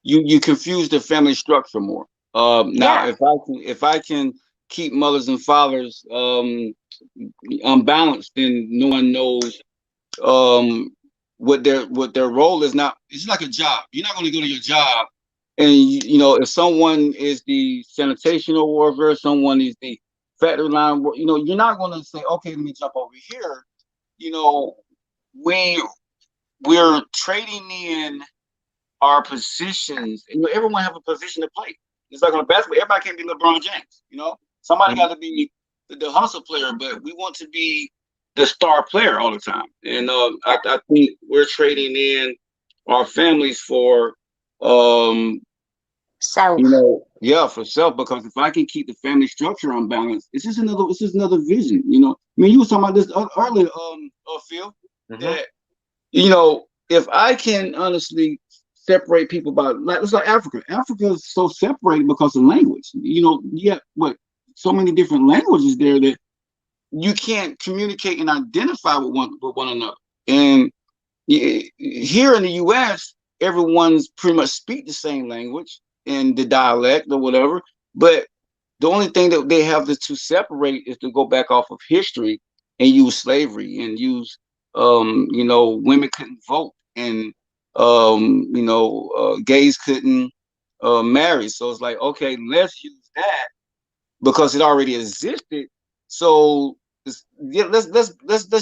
you confuse the family structure more. Now, if I can keep mothers and fathers unbalanced, then no one knows what their role is. Now, it's like a job. You're not going to go to your job and you know, if someone is the sanitational worker, someone is the factory line, you know, you're not going to say, okay, let me jump over here. You know, we're trading in our positions. You know, everyone have a position to play. It's like on a basketball, everybody can't be LeBron James. You know, somebody got to be the hustle player, but we want to be the star player all the time. And I think we're trading in our families for self. You know, yeah, for self. Because if I can keep the family structure unbalanced, it's just another vision. You know, I mean, you were talking about this earlier, Phil, that you know, if I can honestly separate people by it's like Africa. Africa is so separated because of language. You know, so many different languages there that you can't communicate and identify with one another. And here in the U.S., everyone's pretty much speak the same language in the dialect or whatever. But the only thing that they have to separate is to go back off of history and use slavery and use, you know, women couldn't vote and, you know, gays couldn't marry. So it's like, okay, let's use that because it already existed. So let's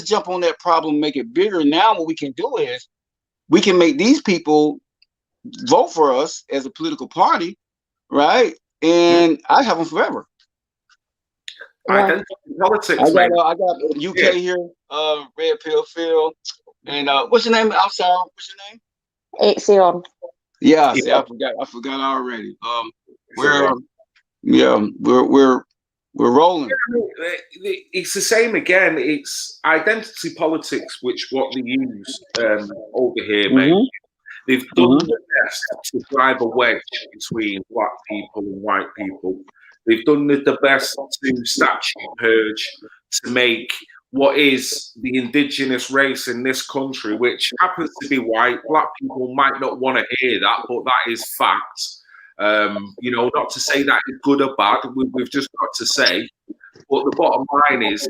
jump on that problem, make it bigger. Now what we can do is we can make these people vote for us as a political party, right? And I have them forever. Identity politics, I got UK here, Red Pill Phil, and what's your name? I'm sorry, what's your name? It's Yvonne. Yeah, see, I forgot already. We're rolling. It's the same again. It's identity politics, which what they use over here, mate. They've done the best to drive a wedge between black people and white people. They've done the best to statue purge to make what is the indigenous race in this country, which happens to be white. Black people might not want to hear that, but that is fact. You know, not to say that is good or bad. We've just got to say. But the bottom line is,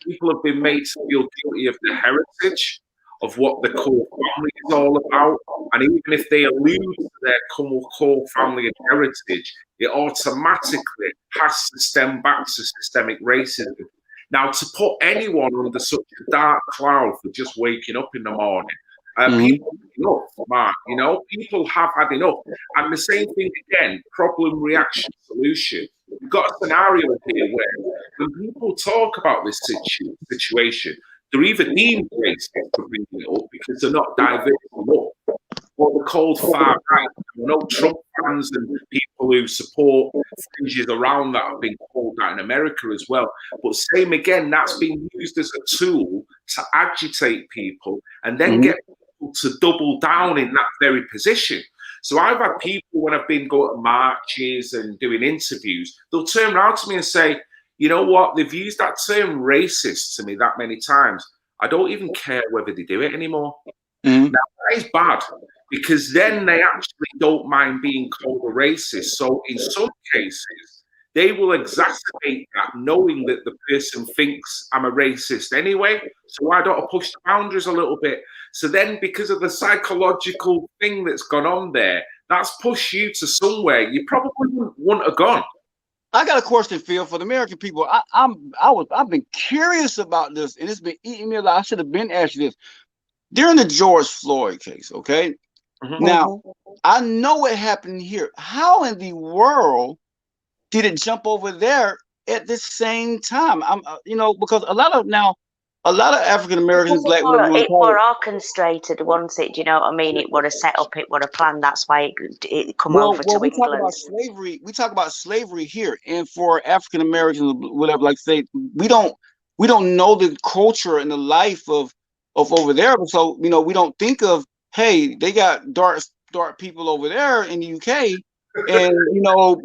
people have been made to feel guilty of the heritage of what the core family is all about. And even if they allude to their core family and heritage, it automatically has to stem back to systemic racism. Now, to put anyone under such a dark cloud for just waking up in the morning, people have enough, Mark. You know, people have had enough. And the same thing again, problem, reaction, solution. We've got a scenario here where when people talk about this situation, they're either deemed racist for bringing it up because they're not diverse enough, or they're called far right. I know Trump fans and people who support fringes around that have been called that in America as well. But same again, that's been used as a tool to agitate people and then get people to double down in that very position. So I've had people when I've been going to marches and doing interviews, they'll turn around to me and say, you know what, they've used that term racist to me that many times. I don't even care whether they do it anymore. Now, that is bad because then they actually don't mind being called a racist. So in some cases, they will exacerbate that knowing that the person thinks I'm a racist anyway. So why don't I push the boundaries a little bit? So then because of the psychological thing that's gone on there, that's pushed you to somewhere you probably wouldn't want to gone. I got a question, Phil, for the American people. I've been curious about this, and it's been eating me alive. I should have been asked you this during the George Floyd case. Okay, now I know it happened here. How in the world did it jump over there at the same time? I'm, because a lot of African Americans, black women, It were orchestrated, wasn't it? Do you know what I mean? It were a setup, it were a plan. That's why it come over to we England. talk about slavery. We talk about slavery here, and for African Americans, whatever, like say, we don't know the culture and the life of over there. So we don't think of, hey, they got dark people over there in the UK, and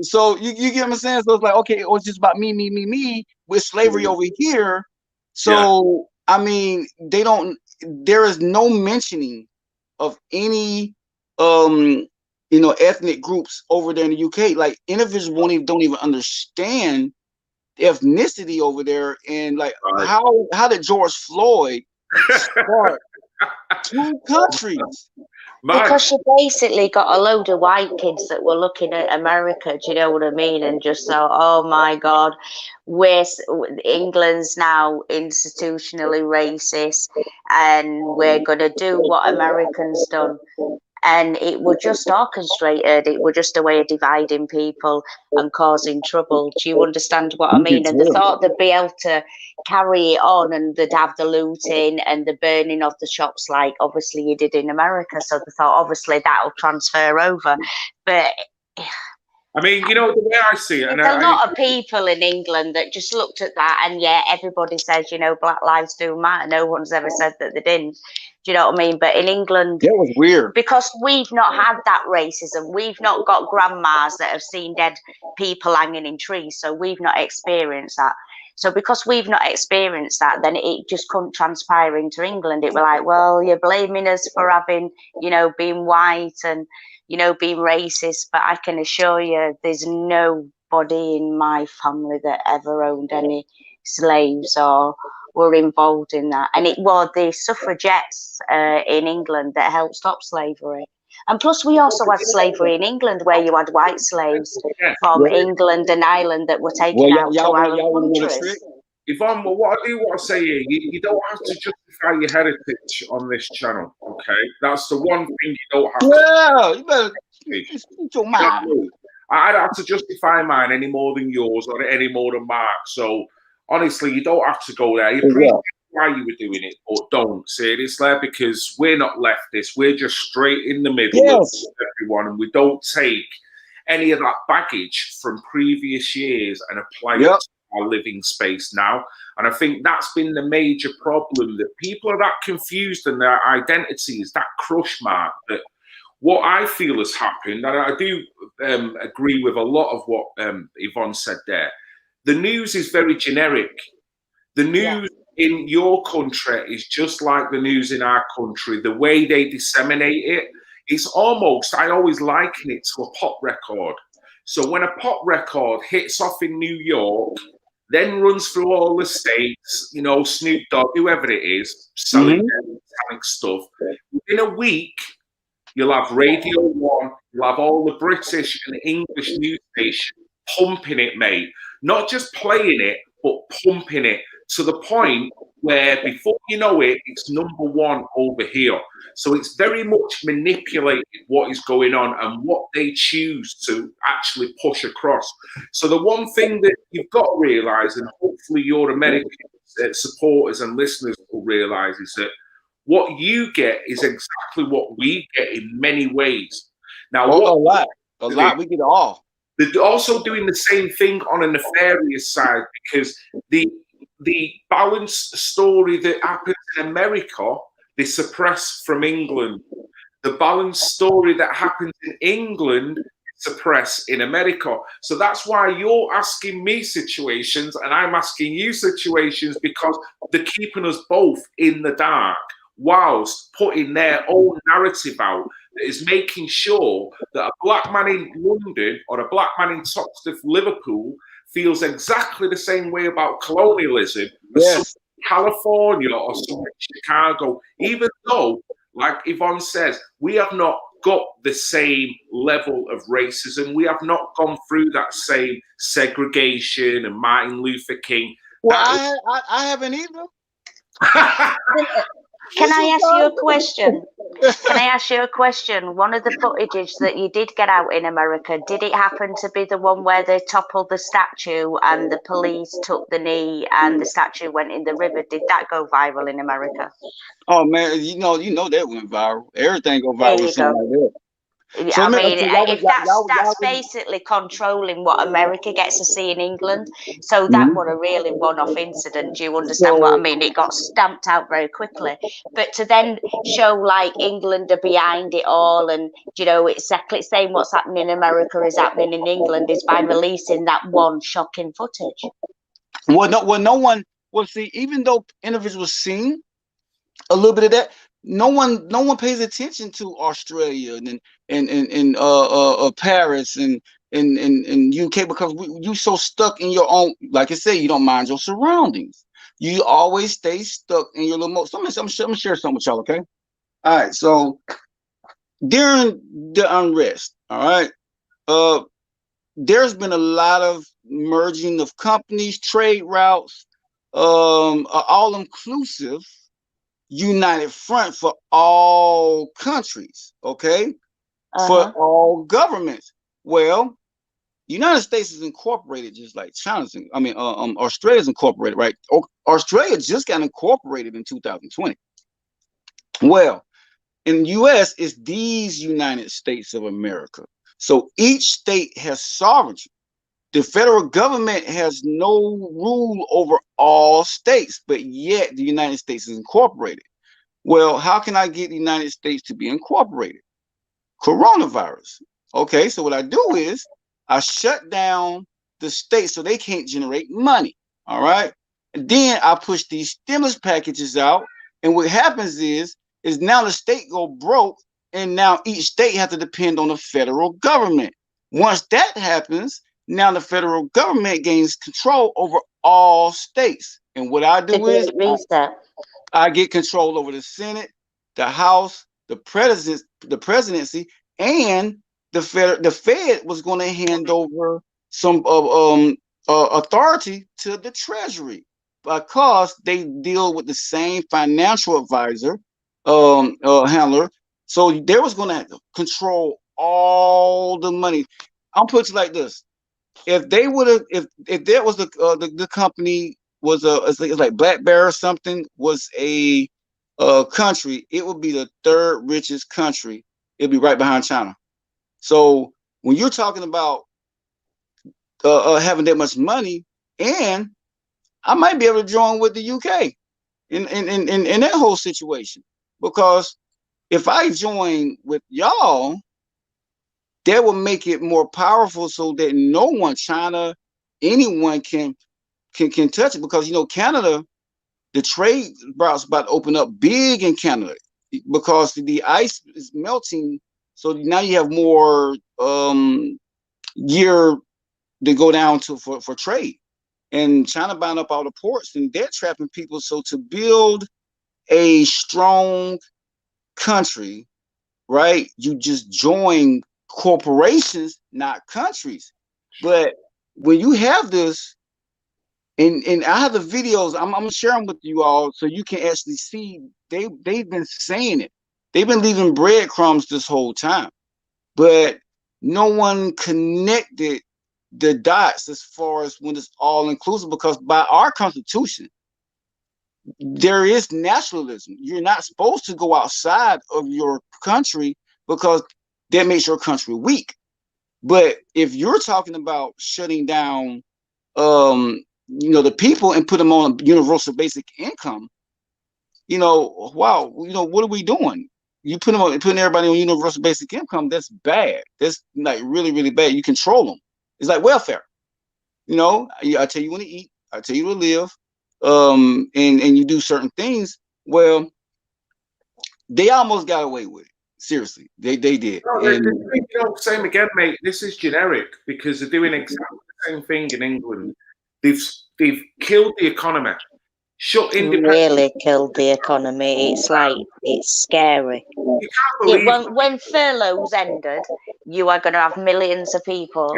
so you get what I'm saying. So it's like, okay, it was just about me with slavery over here. So I mean, there is no mentioning of any ethnic groups over there in the UK. Like individuals don't even understand ethnicity over there, and like how did George Floyd start two countries? Because you basically got a load of white kids that were looking at America, do you know what I mean? And just thought, oh my God, England's now institutionally racist and we're going to do what Americans done. And it was just orchestrated. It was just a way of dividing people and causing trouble. Do you understand what I mean? And they thought they'd be able to carry it on, and they'd have the looting and the burning of the shops like obviously you did in America. So they thought obviously that'll transfer over. But I mean, the way I see it, and there's a lot of people in England that just looked at that, and everybody says, Black lives do matter. No one's ever said that they didn't. Do you know what I mean? But in England, that was weird because we've not had that racism. We've not got grandmas that have seen dead people hanging in trees, so we've not experienced that. So because we've not experienced that, then it just couldn't transpire into England. It was like, well, you're blaming us for having, being white and, being racist. But I can assure you there's nobody in my family that ever owned any slaves or were involved in that. And it was the suffragettes in England that helped stop slavery. And plus, we also had slavery in England, where you had white slaves from England and Ireland that were taken out to Arab countries. Yvonne, well, what I do want to say here, you don't have to justify your heritage on this channel, okay? That's the one thing you don't have to. Yeah, you better speak your mind. I don't have to justify mine any more than yours or any more than Mark. So, honestly, you don't have to go there. You appreciate why you were doing it, but don't seriously, because we're not leftists. We're just straight in the middle of everyone, and we don't take any of that baggage from previous years and apply it to our living space now. And I think that's been the major problem, that people are that confused in their identities, that crush mark, that what I feel has happened, and I do agree with a lot of what Yvonne said there. The news is very generic. The news in your country is just like the news in our country. The way they disseminate it, it's almost, I always liken it to a pop record. So when a pop record hits off in New York, then runs through all the states, Snoop Dogg, whoever it is, selling metallic stuff. Within a week, you'll have Radio 1, you'll have all the British and English news stations pumping it, mate. Not just playing it, but pumping it to the point where before you know it, it's #1 over here. So it's very much manipulated what is going on and what they choose to actually push across. So the one thing that you've got to realise, and hopefully your American supporters and listeners will realise, is that what you get is exactly what we get in many ways. Now, a lot, we get it all. They're also doing the same thing on a nefarious side, because the balanced story that happens in America, they suppress from England. The balanced story that happens in England, suppress in America. So that's why you're asking me situations and I'm asking you situations, because they're keeping us both in the dark, whilst putting their own narrative out that is making sure that a black man in London or a black man in Toxteth, Liverpool, feels exactly the same way about colonialism as California or some Chicago, even though, like Yvonne says, we have not got the same level of racism. We have not gone through that same segregation and Martin Luther King. Well, I haven't either. Can I ask you a question? Can I ask you a question? One of the footages that you did get out in America, did it happen to be the one where they toppled the statue and the police took the knee and the statue went in the river? Did that go viral in America? Oh man, you know that went viral. Everything go viral with something like that. So, I mean, if that's y'all basically controlling what America gets to see in England, so that Mhm. was a really one-off incident. Do you understand what I mean? It got stamped out very quickly, but to then show like England are behind it all, and you know, it's exactly saying what's happening in America is happening in England, is by releasing that one shocking footage. Well, no one. Well, see, even though individuals seen a little bit of that, no one pays attention to Australia and Paris and UK, because you so stuck in your own, like I said, you don't mind your surroundings. You always stay stuck in your little mode. So I'm gonna share something with y'all, okay? All right, so during the unrest, all right, there's been a lot of merging of companies, trade routes, all inclusive united front for all countries, okay? For all governments. Well, United States is incorporated just like China's. Australia's incorporated, right? Australia just got incorporated in 2020. Well, in the U.S., it's these United States of America. So each state has sovereignty. The federal government has no rule over all states, but yet the United States is incorporated. Well, how can I get the United States to be incorporated? Coronavirus. Okay, so what I do is I shut down the states so they can't generate money. All right. And then I push these stimulus packages out. And what happens is now the state go broke, and now each state has to depend on the federal government. Once that happens, now the federal government gains control over all states. And what I do is I get control over the Senate, the House, the presidency, and the Fed was going to hand over some authority to the Treasury, because they deal with the same financial advisor handler. So they was going to control all the money. I'll put it like this: if they would have, if there was the company was it's like Black Bear or something was a country, it would be the third richest country. It'd be right behind China. So when you're talking about having that much money, and I might be able to join with the UK in that whole situation, because if I join with y'all, that will make it more powerful, so that no one, China, anyone can touch it, because Canada, the trade routes about to open up big in Canada, because the ice is melting. So now you have more year to go down to for trade, and China buying up all the ports, and they're trapping people. So to build a strong country, right, you just join corporations, not countries. But when you have this, and I have the videos, I'm gonna share them with you all so you can actually see they've been saying it. They've been leaving breadcrumbs this whole time, but no one connected the dots as far as when it's all inclusive, because by our Constitution, there is nationalism. You're not supposed to go outside of your country, because that makes your country weak. But if you're talking about shutting down the people and put them on a universal basic income, wow, what are we doing? You putting everybody on universal basic income, that's bad. That's like really, really bad. You control them. It's like welfare. I tell you when to eat, I tell you to live, and you do certain things. Well, they almost got away with it. Seriously, they did. Same again, mate. This is generic, because they're doing exactly the same thing in England. They've killed the economy. shut independent. Really killed the economy. It's like, it's scary. You can't believe When furloughs ended, you are going to have millions of people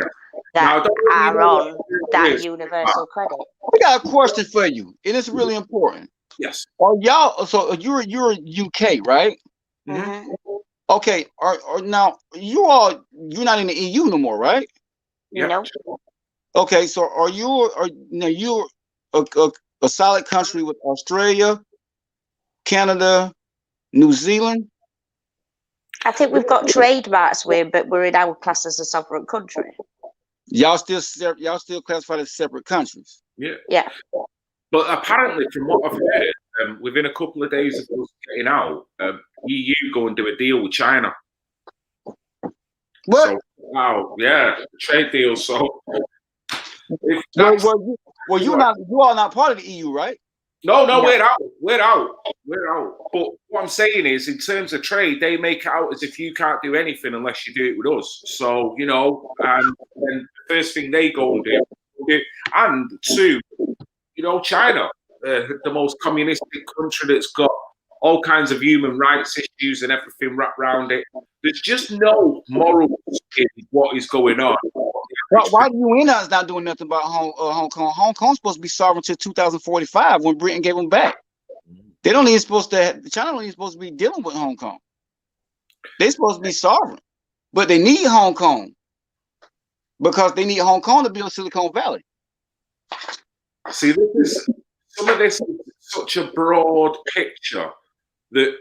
that now, are on that is. universal credit. I got a question for you, and it's really important. Yes. Are y'all? So you're UK, right? Mm-hmm. Okay. Are now you're not in the EU no more, right? Yeah. No. Okay. So are you a solid country with Australia, Canada, New Zealand? I think we've got trademarks but we're in our class as a sovereign country. Y'all still classified as separate countries. Yeah. Yeah. But apparently, from what I've heard, within a couple of days of us getting out, EU go and do a deal with China. What? So, wow, yeah, trade deal. So, well, you are not part of the EU, right? No, we're out. But what I'm saying is, in terms of trade, they make it out as if you can't do anything unless you do it with us. So, and then the first thing they go and do, and two, China, the most communistic country that's got all kinds of human rights issues and everything wrapped around it. There's just no morals in what is going on. Why the UN is not doing nothing about Hong Kong? Hong Kong's supposed to be sovereign till 2045 when Britain gave them back. They don't even China don't even supposed to be dealing with Hong Kong. They're supposed to be sovereign, but they need Hong Kong because they need Hong Kong to build Silicon Valley. See, some of this is such a broad picture that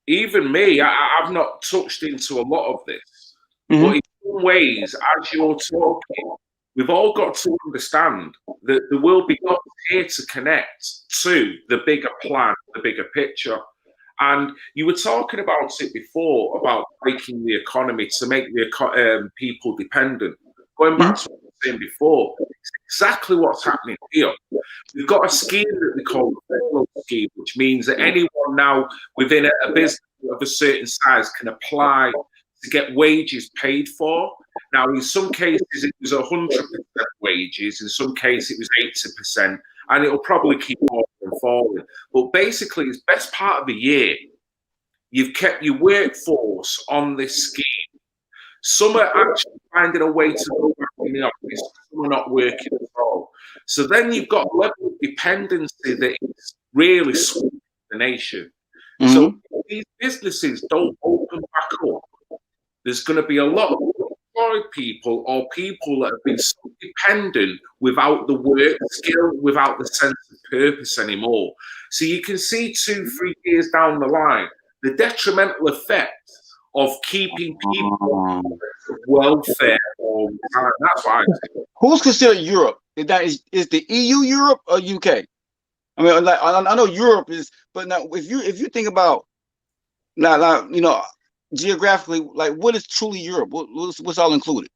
even me, I've not touched into a lot of this. Mm-hmm. But in some ways, as you're talking, we've all got to understand that there will be God here to connect to the bigger plan, the bigger picture. And you were talking about it before, about breaking the economy to make the people dependent. Going back to what I was saying before, it's exactly what's happening here. We've got a scheme that we call the furlough scheme, which means that anyone now within a business of a certain size can apply to get wages paid for. Now, in some cases, it was 100% wages. In some cases, it was 80%, and it'll probably keep falling. But basically, it's best part of the year. You've kept your workforce on this scheme. Some are actually finding a way to go back in the office. Some are not working at all. So then you've got a level of dependency that is really sweeping the nation. Mm-hmm. So if these businesses don't open back up, there's going to be a lot of employed people or people that have been so dependent without the work skill, without the sense of purpose anymore. So you can see 2-3 years down the line, the detrimental effect of keeping people welfare all the time. That's why. Who's considered Europe? Is the EU Europe or UK? I mean, like I know Europe is, but now if you think about now geographically, like what is truly Europe? What's all included?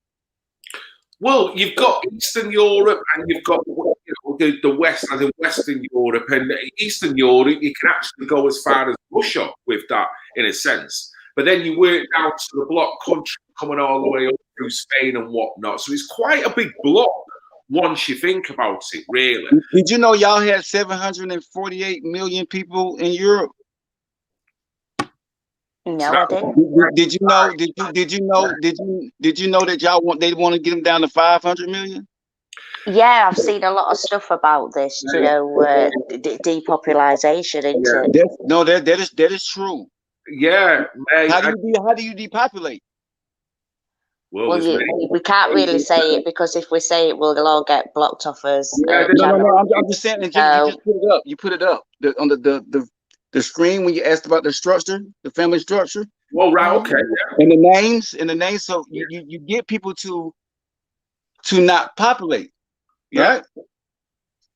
Well, you've got Eastern Europe and you've got the West, and in Western Europe and Eastern Europe. You can actually go as far as Russia with that, in a sense. But then you work down to the block country, coming all the way up through Spain and whatnot. So it's quite a big block once you think about it, really. Did you know y'all had 748 million people in Europe? No, I didn't. Did you know? Did you know that they want to get them down to 500 million? Yeah, I've seen a lot of stuff about this. Depopulation. That is true. Yeah. How do you depopulate? Well, we can't really say it because if we say it, we'll all get blocked off as. No. I'm just saying. You just put it up. You put it up on the screen when you asked about the structure, the family structure. Well, right, okay, yeah. And the names. So you get people to not populate, right?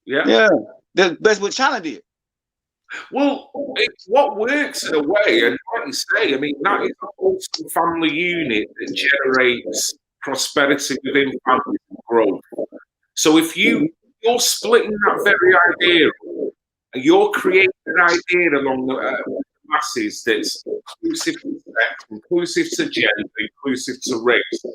Yeah. That's what China did. Well, it's what works in a way, and like you say, I mean, that is a wholesome family unit that generates prosperity within families and growth. So if you're splitting that very idea, you're creating an idea along the masses that's inclusive to sex, inclusive to gender, inclusive to race,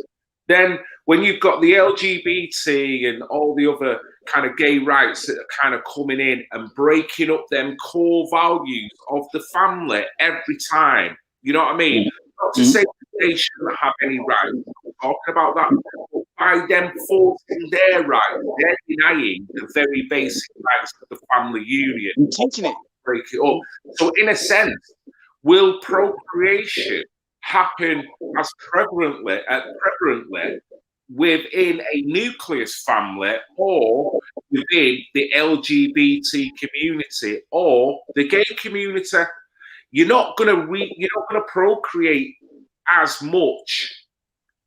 then when you've got the LGBT and all the other kind of gay rights that are kind of coming in and breaking up them core values of the family every time. You know what I mean? Not to say they shouldn't have any rights. I'm talking about that. But by them forcing their rights, they're denying the very basic rights of the family union. Teaching it. Break it up. So in a sense, will procreation happen as prevalently within a nucleus family or within the LGBT community or the gay community? You're not gonna procreate as much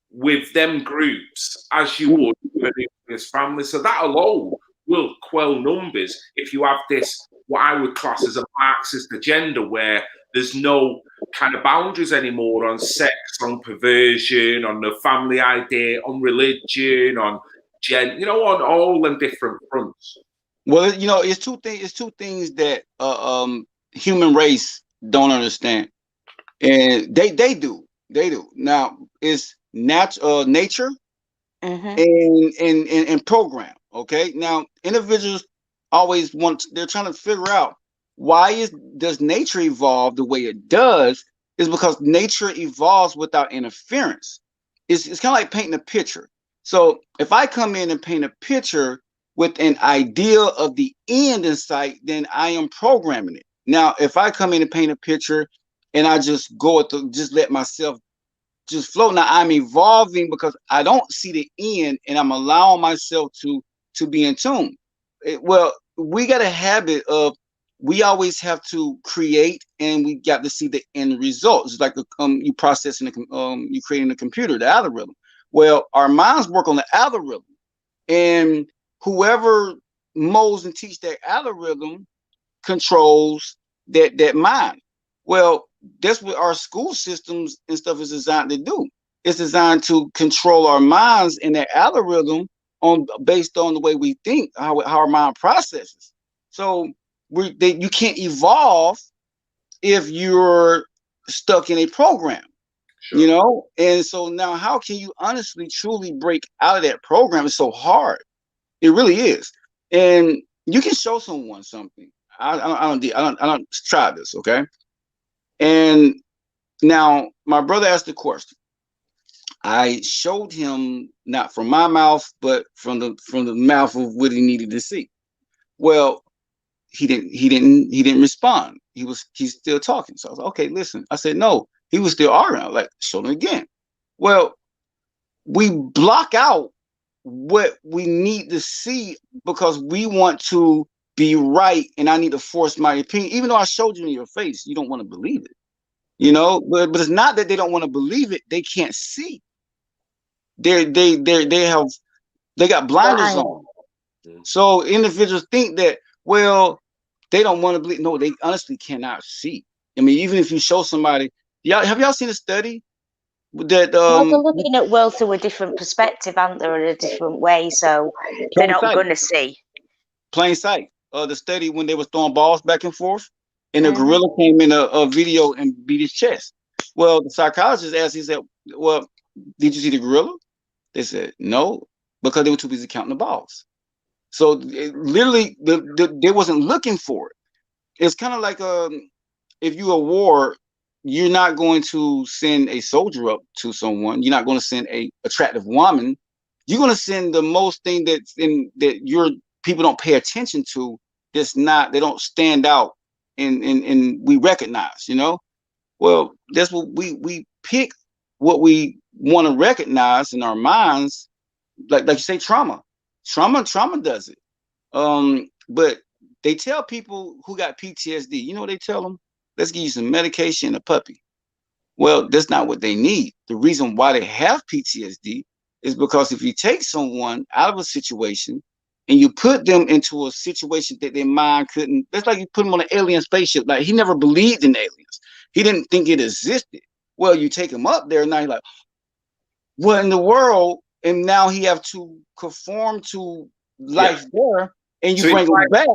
with them groups as you would with a nucleus family. So that alone will quell numbers if you have this, what I would class as a Marxist agenda, where there's no kind of boundaries anymore on sex, on perversion, on the family idea, on religion, on on all them different fronts. Well, it's two things. It's two things that human race don't understand, and they do. Now, it's nature and program. Okay. Now, individuals always they're trying to figure out why does nature evolve the way it does. Is because nature evolves without interference. It's kind of like painting a picture. So if I come in and paint a picture with an idea of the end in sight, then I am programming it. Now, if I come in and paint a picture and I just just let myself just float, now I'm evolving because I don't see the end and I'm allowing myself to be in tune. Well, we got a habit of, we always have to create, and we got to see the end result. It's like you processing you creating a computer, the algorithm. Well, our minds work on the algorithm, and whoever molds and teach that algorithm controls that mind. Well, that's what our school systems and stuff is designed to do. It's designed to control our minds and that algorithm based on the way we think, how our mind processes. So you can't evolve if you're stuck in a program. Sure. And so now, how can you honestly truly break out of that program? It's so hard. It really is. And you can show someone something. I don't try this, okay? And now my brother asked the question. I showed him, not from my mouth, but from the mouth of what he needed to see. Well, he didn't respond. He's still talking. So I was like, okay, listen. I said, no, he was still arguing. Like, show him again. Well, we block out what we need to see because we want to be right, and I need to force my opinion. Even though I showed you in your face, you don't want to believe it. But it's not that they don't want to believe it. They can't see. They got blinders on. So individuals think that, well, they don't want to believe. No, they honestly cannot see. I mean, even if you show somebody, have y'all seen a study that well, they're looking at world through a different perspective, aren't they, in a different way, so they're not going to see. Plain sight. The study when they was throwing balls back and forth, and the gorilla came in a video and beat his chest. Well, the psychologist asked, he said, well, did you see the gorilla? They said, no, because they were too busy counting the balls. So literally, they wasn't looking for it. It's kind of like if you're at war, you're not going to send a soldier up to someone. You're not going to send a attractive woman. You're going to send the most thing that your people don't pay attention to. They don't stand out, and we recognize. Well, that's what we pick. What we want to recognize in our minds, like you say, trauma does it. But they tell people who got PTSD, what they tell them? Let's give you some medication and a puppy. Well, that's not what they need. The reason why they have PTSD is because if you take someone out of a situation and you put them into a situation that their mind couldn't, that's like you put them on an alien spaceship. Like, he never believed in aliens. He didn't think it existed. Well, you take him up there, and now you're like, what in the world? And now he have to conform to life there, and you bring him back.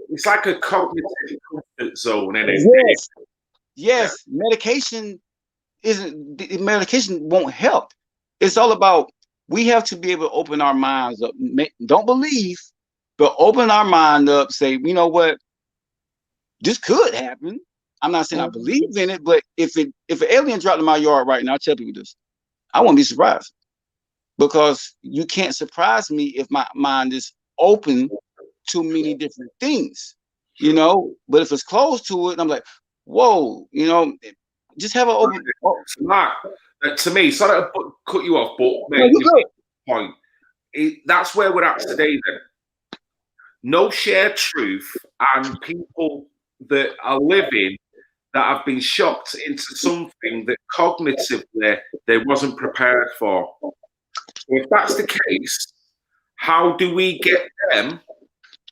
It's like a cognitive comfort zone, isn't it? Yes. Medication won't help. It's all about, we have to be able to open our minds up. Don't believe, but open our mind up, say, you know what, this could happen. I'm not saying I believe in it, but if an alien dropped in my yard right now, I tell people this, I won't be surprised, because you can't surprise me if my mind is open to many different things, you know. But if it's closed to it, I'm like, whoa, you know, just have an open. Mark, to me, sorry to cut you off, but No, you good. point. That's where we're at today. Then, no shared truth, and people that are living that have been shocked into something that cognitively they wasn't prepared for. So if that's the case, how do we get them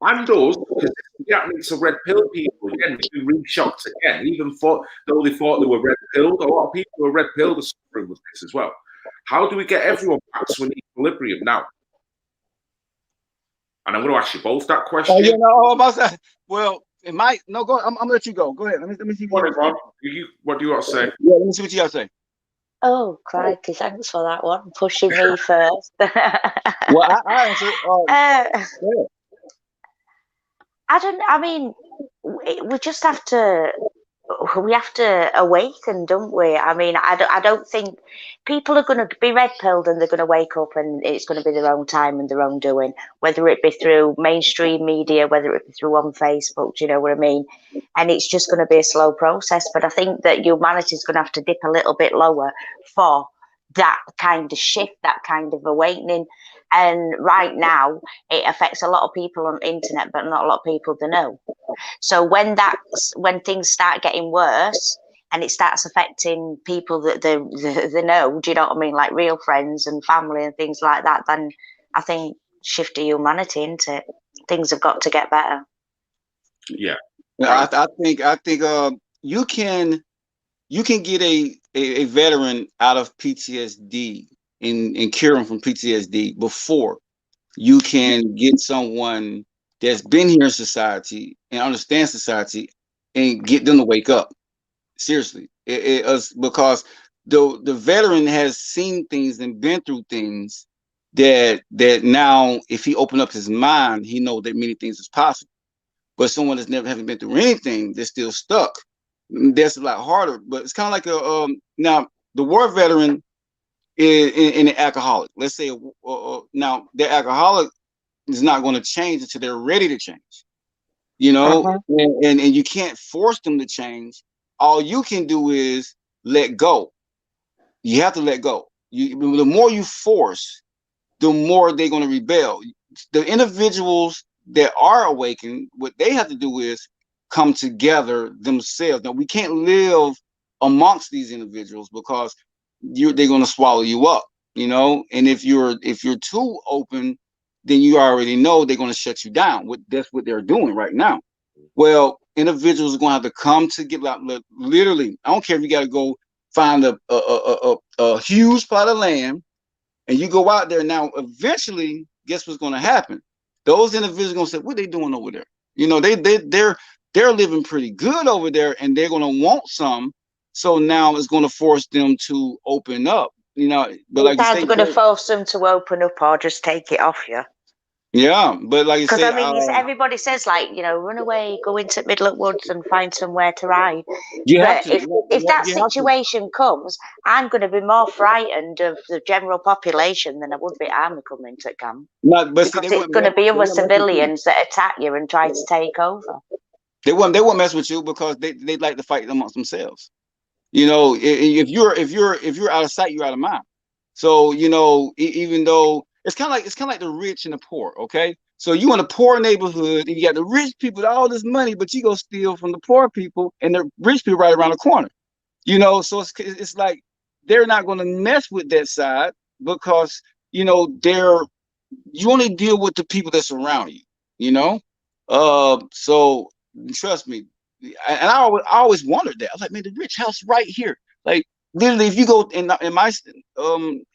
and us? Because yeah, it's a red pill people again, we re-shocked again. Even though they thought they were red pilled, a lot of people who are red pilled are suffering with this as well. How do we get everyone back to an equilibrium now? And I'm going to ask you both that question. Oh, yeah, no, about that. Well, it might. No, go. I'm gonna let you go. Go ahead. Let me see. What do you want to say? Yeah, let me see what you got to say. Oh, crikey, thanks for that one. Pushing me first. Well, I answer. I mean, we just have to, awaken, don't we? I mean, I don't think people are going to be red pilled and they're going to wake up and it's going to be their own time and their own doing, whether it be through mainstream media, whether it be through on Facebook, do you know what I mean? And it's just going to be a slow process. But I think that humanity is going to have to dip a little bit lower for that kind of shift, that kind of awakening. And right now, it affects a lot of people on the internet, but not a lot of people to know. So when things start getting worse and it starts affecting people that they know, do you know what I mean, like real friends and family and things like that, then I think shift to humanity, isn't it? Things have got to get better. Yeah. I think you can get a veteran out of PTSD and cure them from PTSD before you can get someone that's been here in society and understands society and get them to wake up. Seriously, because the veteran has seen things and been through things that now, if he opened up his mind, he knows that many things is possible. But someone that's never having been through anything, they're still stuck. That's a lot harder. But it's kind of like now the war veteran in an alcoholic. Let's say now the alcoholic is not going to change until they're ready to change. You know, and you can't force them to change. All you can do is let go. You have to let go. The more you force, the more they're going to rebel. The individuals that are awakened, what they have to do is come together themselves. Now, we can't live amongst these individuals because they're going to swallow you up, you know. And if you're too open, then you already know they're going to shut you down. That's what they're doing right now. Well, individuals are going to have to come to get literally. I don't care if you got to go find a huge plot of land, and you go out there. Now, eventually, guess what's going to happen? Those individuals are going to say, "What are they doing over there?" You know, they're living pretty good over there, and they're going to want some. So now it's going to force them to open up. You know, but like you're going to force them to open up or just take it off you. Yeah, but like you say, because I mean, everybody says, like, you know, run away, go into the middle of woods and find somewhere to hide. But if that situation comes, I'm going to be more frightened of the general population than I would be army coming to camp. Because it's going to be other civilians that attack you and try to take over. They won't mess with you because they like to fight amongst themselves. You know, if you're out of sight, you're out of mind. So, you know, even though it's kind of like the rich and the poor. Okay, so you in a poor neighborhood and you got the rich people with all this money, but you go steal from the poor people and the rich people right around the corner. You know, so it's like they're not going to mess with that side because, you know, you only deal with the people that surround you. You know, so trust me. And I always wondered that. I was like, man, the rich house right here. Like, literally, if you go in my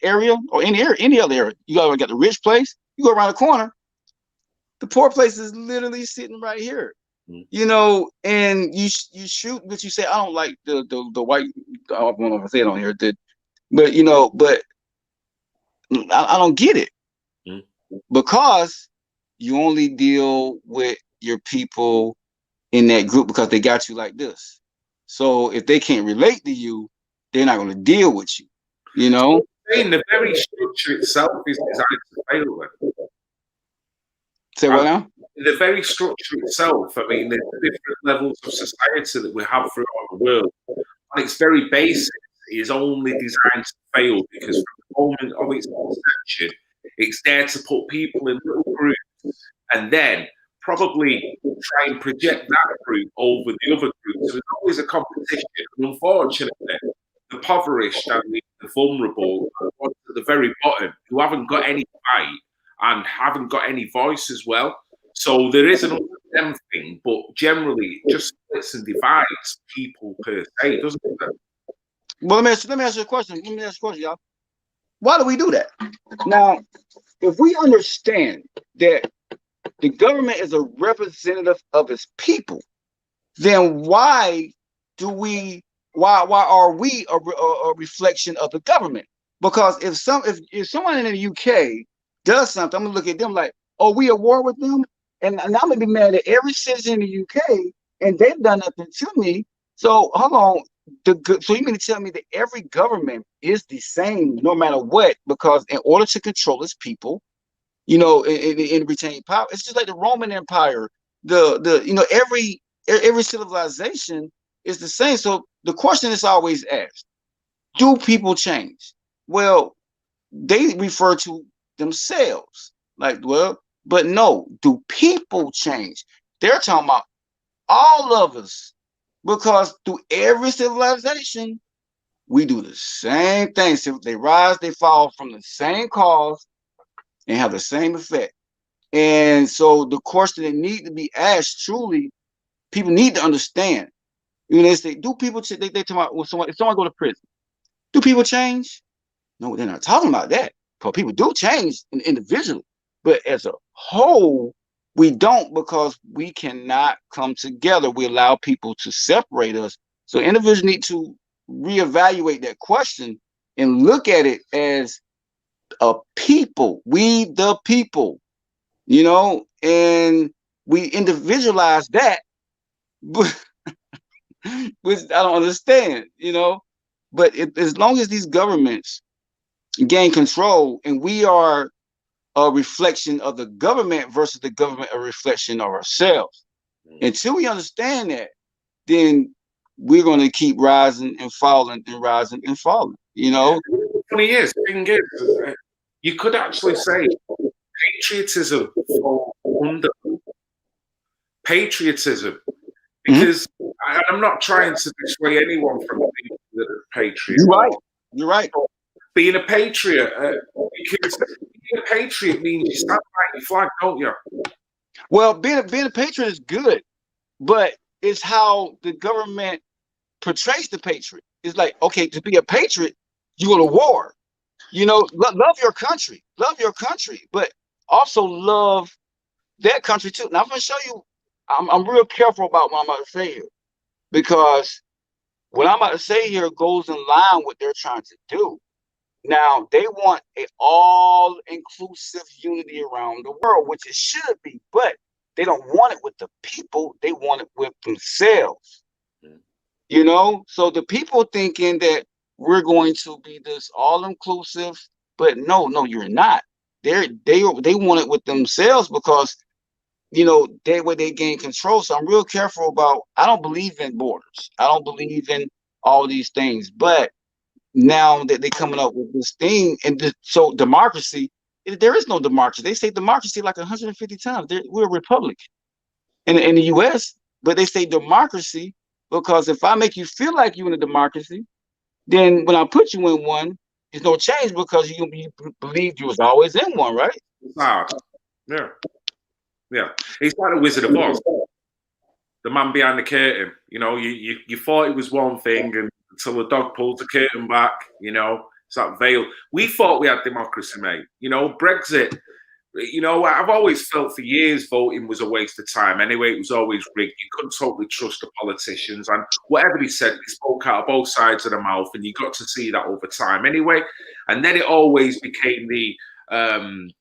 area or any other area, you got the rich place. You go around the corner, the poor place is literally sitting right here. You know, and you shoot, but you say, I don't like the white. I don't know if I say it on here, but you know, but I don't get it because you only deal with your people in that group because they got you like this. So if they can't relate to you, they're not going to deal with you. You know, The very structure itself is designed to fail them. say what now? The very structure itself, I mean, the different levels of society that we have throughout the world, on its very basics, is only designed to fail because from the moment of its conception, it's there to put people in little groups and then probably try and project that group over the other group. So there's always a competition. And unfortunately, the impoverished and the vulnerable are the ones at the very bottom who haven't got any fight and haven't got any voice as well. So there is an them thing, but generally it just splits and divides people per se, doesn't it? Well, let me ask you a question. Let me ask you a question, y'all. Why do we do that? Now, if we understand that the government is a representative of its people, then why are we a reflection of the government? Because if someone in the UK does something, I'm gonna look at them like, oh, we at war with them, and I'm gonna be mad at every citizen in the UK, and they've done nothing to me. So hold on. So you mean to tell me that every government is the same no matter what? Because in order to control its people, you know, and retain power, it's just like the Roman Empire. Every civilization is the same. So the question is always asked: do people change? Well, they refer to themselves like, well, but no, do people change? They're talking about all of us. Because through every civilization, we do the same thing. So they rise, they fall from the same cause and have the same effect. And so the question that need to be asked, truly, people need to understand. You know, they say, do people change? They talk about if someone go to prison, do people change? No, they're not talking about that. Because people do change individually. But as a whole, we don't, because we cannot come together. We allow people to separate us. So individuals need to reevaluate that question and look at it as a people. We the people, you know, and we individualize that, but which I don't understand, you know. But as long as these governments gain control and we are a reflection of the government versus the government a reflection of ourselves. Until we understand that, then we're going to keep rising and falling and rising and falling, you know? Funny is, the thing is, you could actually say patriotism falls under patriotism, because I'm not trying to dissuade anyone from being a patriot. You're right. You're right. Being a patriot, because being a patriot means you stand by your flag, don't you? Well, being a patriot is good, but it's how the government portrays the patriot. It's like, okay, to be a patriot, you go to war. You know, love your country, but also love that country too. Now I'm going to show you. I'm real careful about what I'm about to say here, because what I'm about to say here goes in line with what they're trying to do. Now, they want an all-inclusive unity around the world, which it should be, but they don't want it with the people. They want it with themselves. You know, so the people thinking that we're going to be this all-inclusive, but no, you're not. They want it with themselves because, you know, that way they gain control. So I'm real careful about. I don't believe in borders. I don't believe in all these things, but now that they're coming up with this thing, and so democracy, there is no democracy. They say democracy like 150 times. We're a republic in the U.S., but they say democracy because if I make you feel like you're in a democracy, then when I put you in one, there's no change because you believed you was always in one, right? Yeah. It's like the Wizard of Oz, the man behind the curtain. You know, you thought it was one thing, and until the dog pulls the curtain back, you know, it's that veil. We thought we had democracy, mate. You know, Brexit, you know, I've always felt for years voting was a waste of time. Anyway, it was always rigged. You couldn't totally trust the politicians. And whatever they said, they spoke out of both sides of the mouth. And you got to see that over time anyway. And then it always became the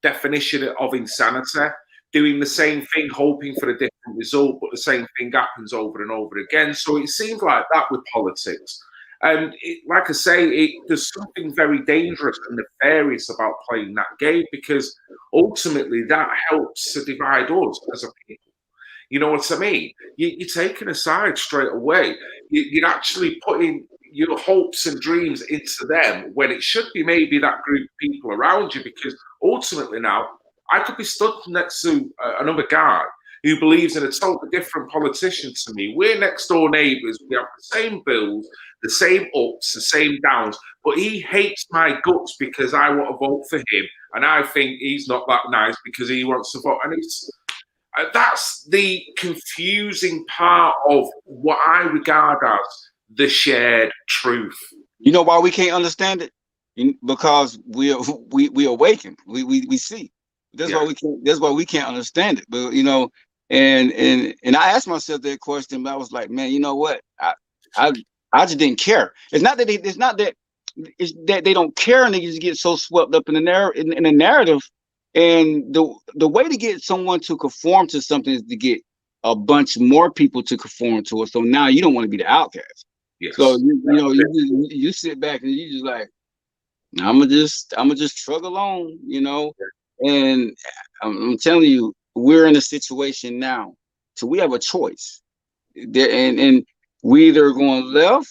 definition of insanity. doing the same thing, hoping for a different result, but the same thing happens over and over again. So it seems like that with politics. And like I say, there's something very dangerous and nefarious about playing that game, because ultimately that helps to divide us as a people. You know what I mean? You're taking a side straight away. You're actually putting your hopes and dreams into them when it should be maybe that group of people around you, because ultimately now I could be stood next to another guy who believes in a totally different politician to me. We're next door neighbours. We have the same bills, the same ups, the same downs, but he hates my guts because I want to vote for him, and I think he's not that nice because he wants to vote. And that's the confusing part of what I regard as the shared truth. You know why we can't understand it? Because we awaken. We see. That's why we can't. That's why we can't understand it. But you know, and I asked myself that question. But I was like, man, you know what? I just didn't care. It's not that it's that they don't care, and they just get so swept up in the narrative. And the way to get someone to conform to something is to get a bunch more people to conform to it. So now you don't want to be the outcast. Yes. So you sit back and you just like, I'ma just shrug along, you know. And I'm telling you, we're in a situation now, so we have a choice. And we either going left,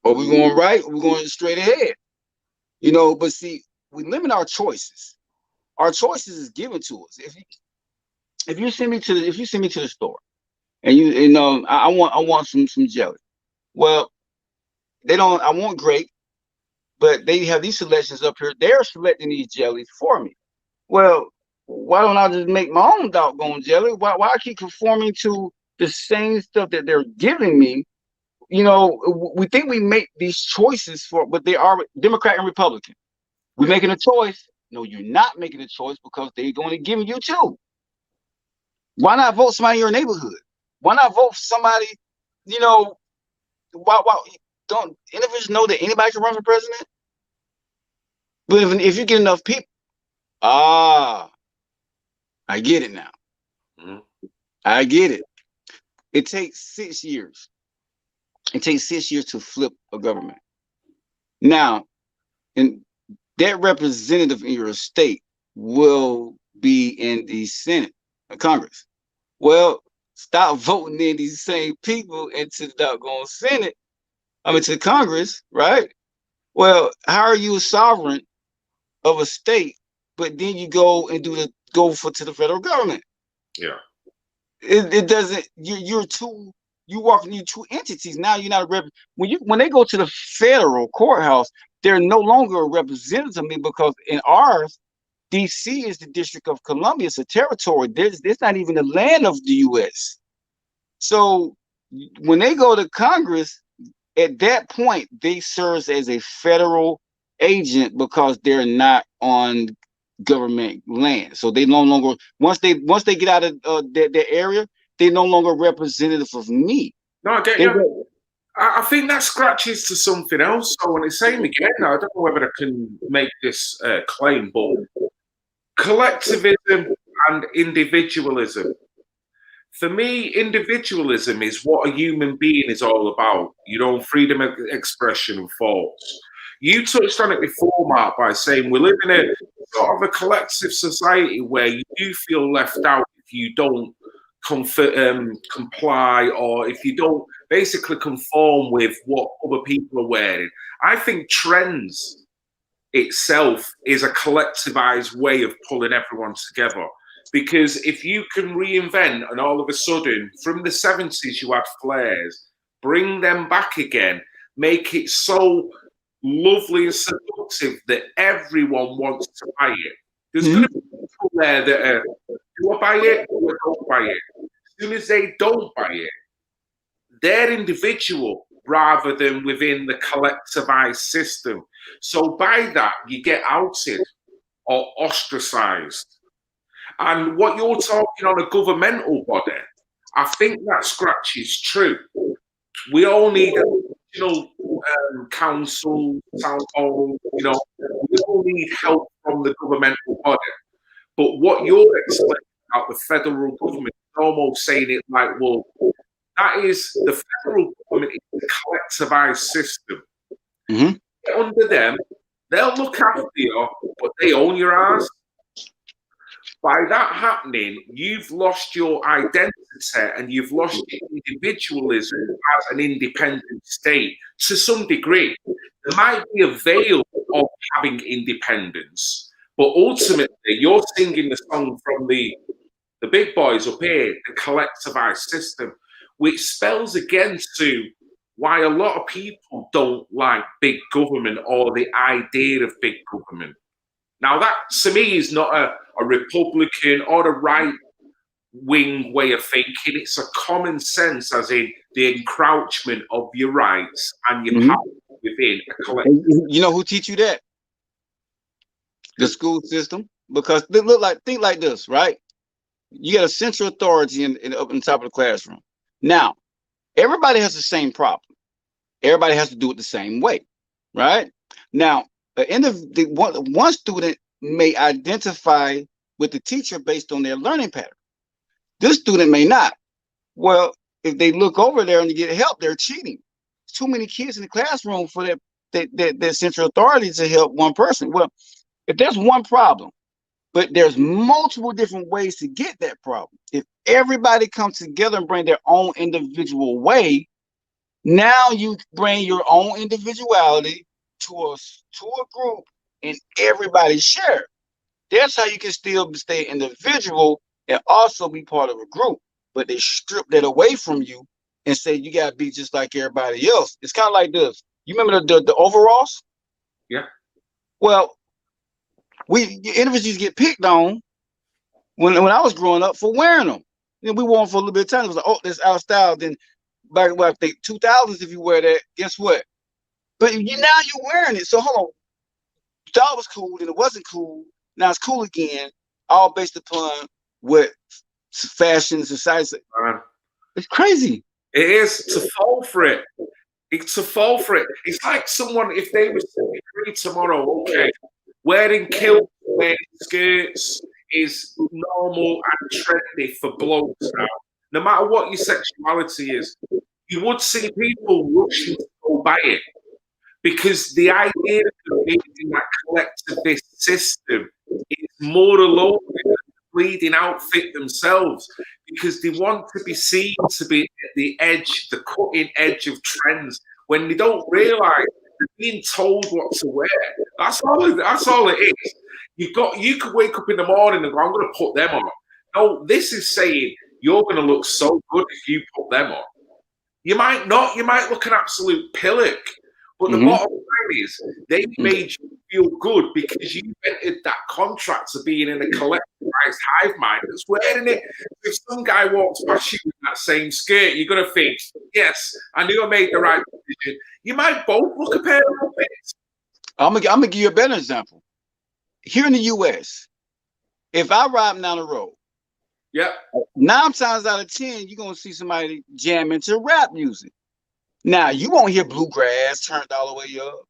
or we're going right, or we're going straight ahead. You know, but see, we limit our choices. Our choices is given to us. If you send me to the store, and I want some jelly. Well, they don't. I want grape, but they have these selections up here. They're selecting these jellies for me. Well, why don't I just make my own doggone jelly? Why I keep conforming to the same stuff that they're giving me? You know, we think we make these choices but they are Democrat and Republican. We're making a choice. No, you're not making a choice, because they're going to give you too. Why not vote somebody in your neighborhood? Why not vote for somebody, you know, why don't individuals know that anybody can run for president? But if you get enough people, I get it now. Mm-hmm. I get it. It takes 6 years. It takes 6 years to flip a government. Now, and that representative in your state will be in the Senate or Congress. Well, stop voting in these same people into the doggone Senate. To Congress, right? Well, how are you a sovereign of a state, but then you go and to the federal government? Yeah. It doesn't. You're walking in two entities. Now you're not a rep. When they go to the federal courthouse, they're no longer a representative of me, because in ours, DC is the District of Columbia. It's a territory. It's not even the land of the U.S. So when they go to Congress, at that point, they serve as a federal agent, because they're not on government land. So they no longer, once they get out of that area, they're no longer representative of me. No, I get you. I think that scratches to something else. So when it's saying again, I don't know whether I can make this claim, but collectivism and individualism. For me, individualism is what a human being is all about. You know, freedom of expression and thoughts. You touched on it before, Mark, by saying we live in a sort of a collective society where you do feel left out if you don't comply, or if you don't basically conform with what other people are wearing. I think trends itself is a collectivized way of pulling everyone together. Because if you can reinvent, and all of a sudden, from the 70s, you had flares, bring them back again, make it so lovely and seductive that everyone wants to buy it. There's going to be people there that are, do I buy it or I don't buy it? As soon as they don't buy it, they're individual rather than within the collectivized system. So by that, you get outed or ostracized. And what you're talking on a governmental body, I think that scratches true. We all need a regional council, town hall, we all need help from the governmental body. But what you're explaining about the federal government, almost saying it like, well, that is the federal government is a collectivized system. Under them, they'll look after you, but they own your ass. By that happening, you've lost your identity and you've lost your individualism as an independent state to some degree. There might be a veil of having independence, but ultimately, you're singing the song from the big boys up here, the collectivized system, which spells against to why a lot of people don't like big government or the idea of big government. Now, that to me is not a Republican or a right-wing way of thinking. It's a common sense, as in the encroachment of your rights and your power within a collective. You know who teach you that? The school system. Because they think like this, right? You got a central authority up in the top of the classroom. Now, everybody has the same problem. Everybody has to do it the same way, right? Now, one student may identify with the teacher based on their learning pattern. This student may not. Well, if they look over there and you get help, they're cheating. There's too many kids in the classroom for that central authority to help one person. Well, if there's one problem, but there's multiple different ways to get that problem. If everybody comes together and bring their own individual way, now you bring your own individuality to a group and everybody share. That's how you can still stay individual and also be part of a group. But they strip that away from you and say you gotta be just like everybody else. It's kind of like this. You remember the overalls? Yeah. Well, individuals get picked on when I was growing up for wearing them. We wore them for a little bit of time. It was like, oh, that's our style. Then back in I think 2000s, if you wear that, guess what? But now you're wearing it. So hold on. You thought it was cool, then it wasn't cool. Now it's cool again, all based upon what fashion society says. It's crazy. It is to fall for it. It's to fall for it. It's like someone, if they were free tomorrow, okay, wearing kilts, wearing skirts is normal and trendy for blokes now. No matter what your sexuality is, you would see people rushing to go buy it because the idea of being in that collectivist system is more alone than the bleeding outfit themselves because they want to be seen to be at the edge, the cutting edge of trends when they don't realise they're being told what to wear. That's all it is. You could wake up in the morning and go, I'm going to put them on. No, this is saying you're going to look so good if you put them on. You might not. You might look an absolute pillock. But the bottom line is they made you feel good because you entered that contract of being in a collectivized hive mind that's wearing it. If some guy walks past you with that same skirt, you're going to think, yes, I knew I made the right decision. You might both look a pair of outfits. I'm gonna give you a better example. Here in the U.S., if I ride down the road, 9 times out of 10, you're gonna see somebody jam into rap music. Now you won't hear bluegrass turned all the way up.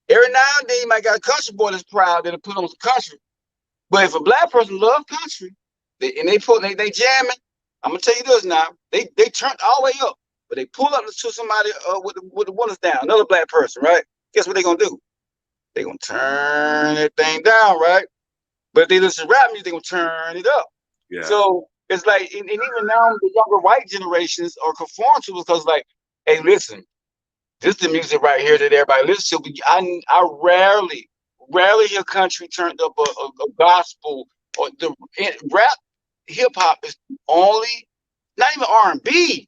Every now and then you might got a country boy that's proud that'll put on some country. But if a black person loves country, they jamming, I'm gonna tell you this now, they turned all the way up, but they pull up to somebody with the windows down, another black person, right? Guess what they gonna do? They gonna turn that thing down, right? But if they listen to rap music, they gonna turn it up. Yeah. So it's like, and even now the younger white generations are conformed to it because like, hey, listen, this is the music right here that everybody listens to. But I rarely hear country turned up a gospel or the rap. Hip hop is only not even R&B.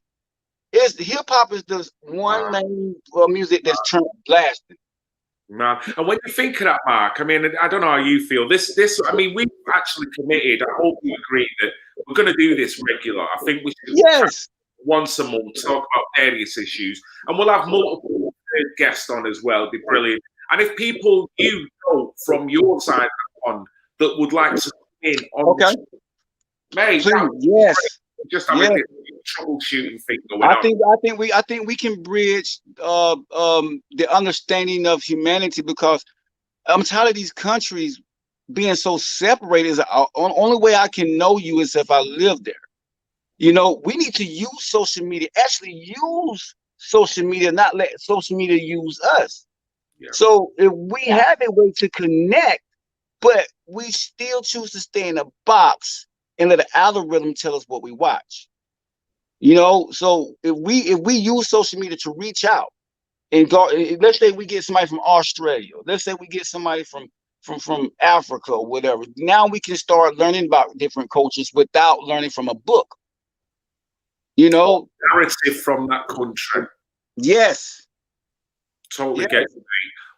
It's hip hop is the one main music that's turned blasting. Man, and when you think of that, Mark, I mean, I don't know how you feel. I mean, we've actually committed. I hope you agree that we're going to do this regular. I think we should once a month talk about various issues, and we'll have multiple guests on as well. It'd be brilliant. And if people you know from your side of the pond that would like to come in on, mate, yes. Just having this troubleshooting thing going on. I think we can bridge the understanding of humanity because I'm tired of these countries being so separated is only way I can know you is if I live there. You know, we need to use social media, actually use social media, not let social media use us. Yeah. So if we have a way to connect, but we still choose to stay in a box and let the algorithm tell us what we watch. You know, so if we use social media to reach out and go, let's say we get somebody from Australia, let's say we get somebody from Africa or whatever. Now we can start learning about different cultures without learning from a book. You know, narrative from that country. Yes. Totally get it.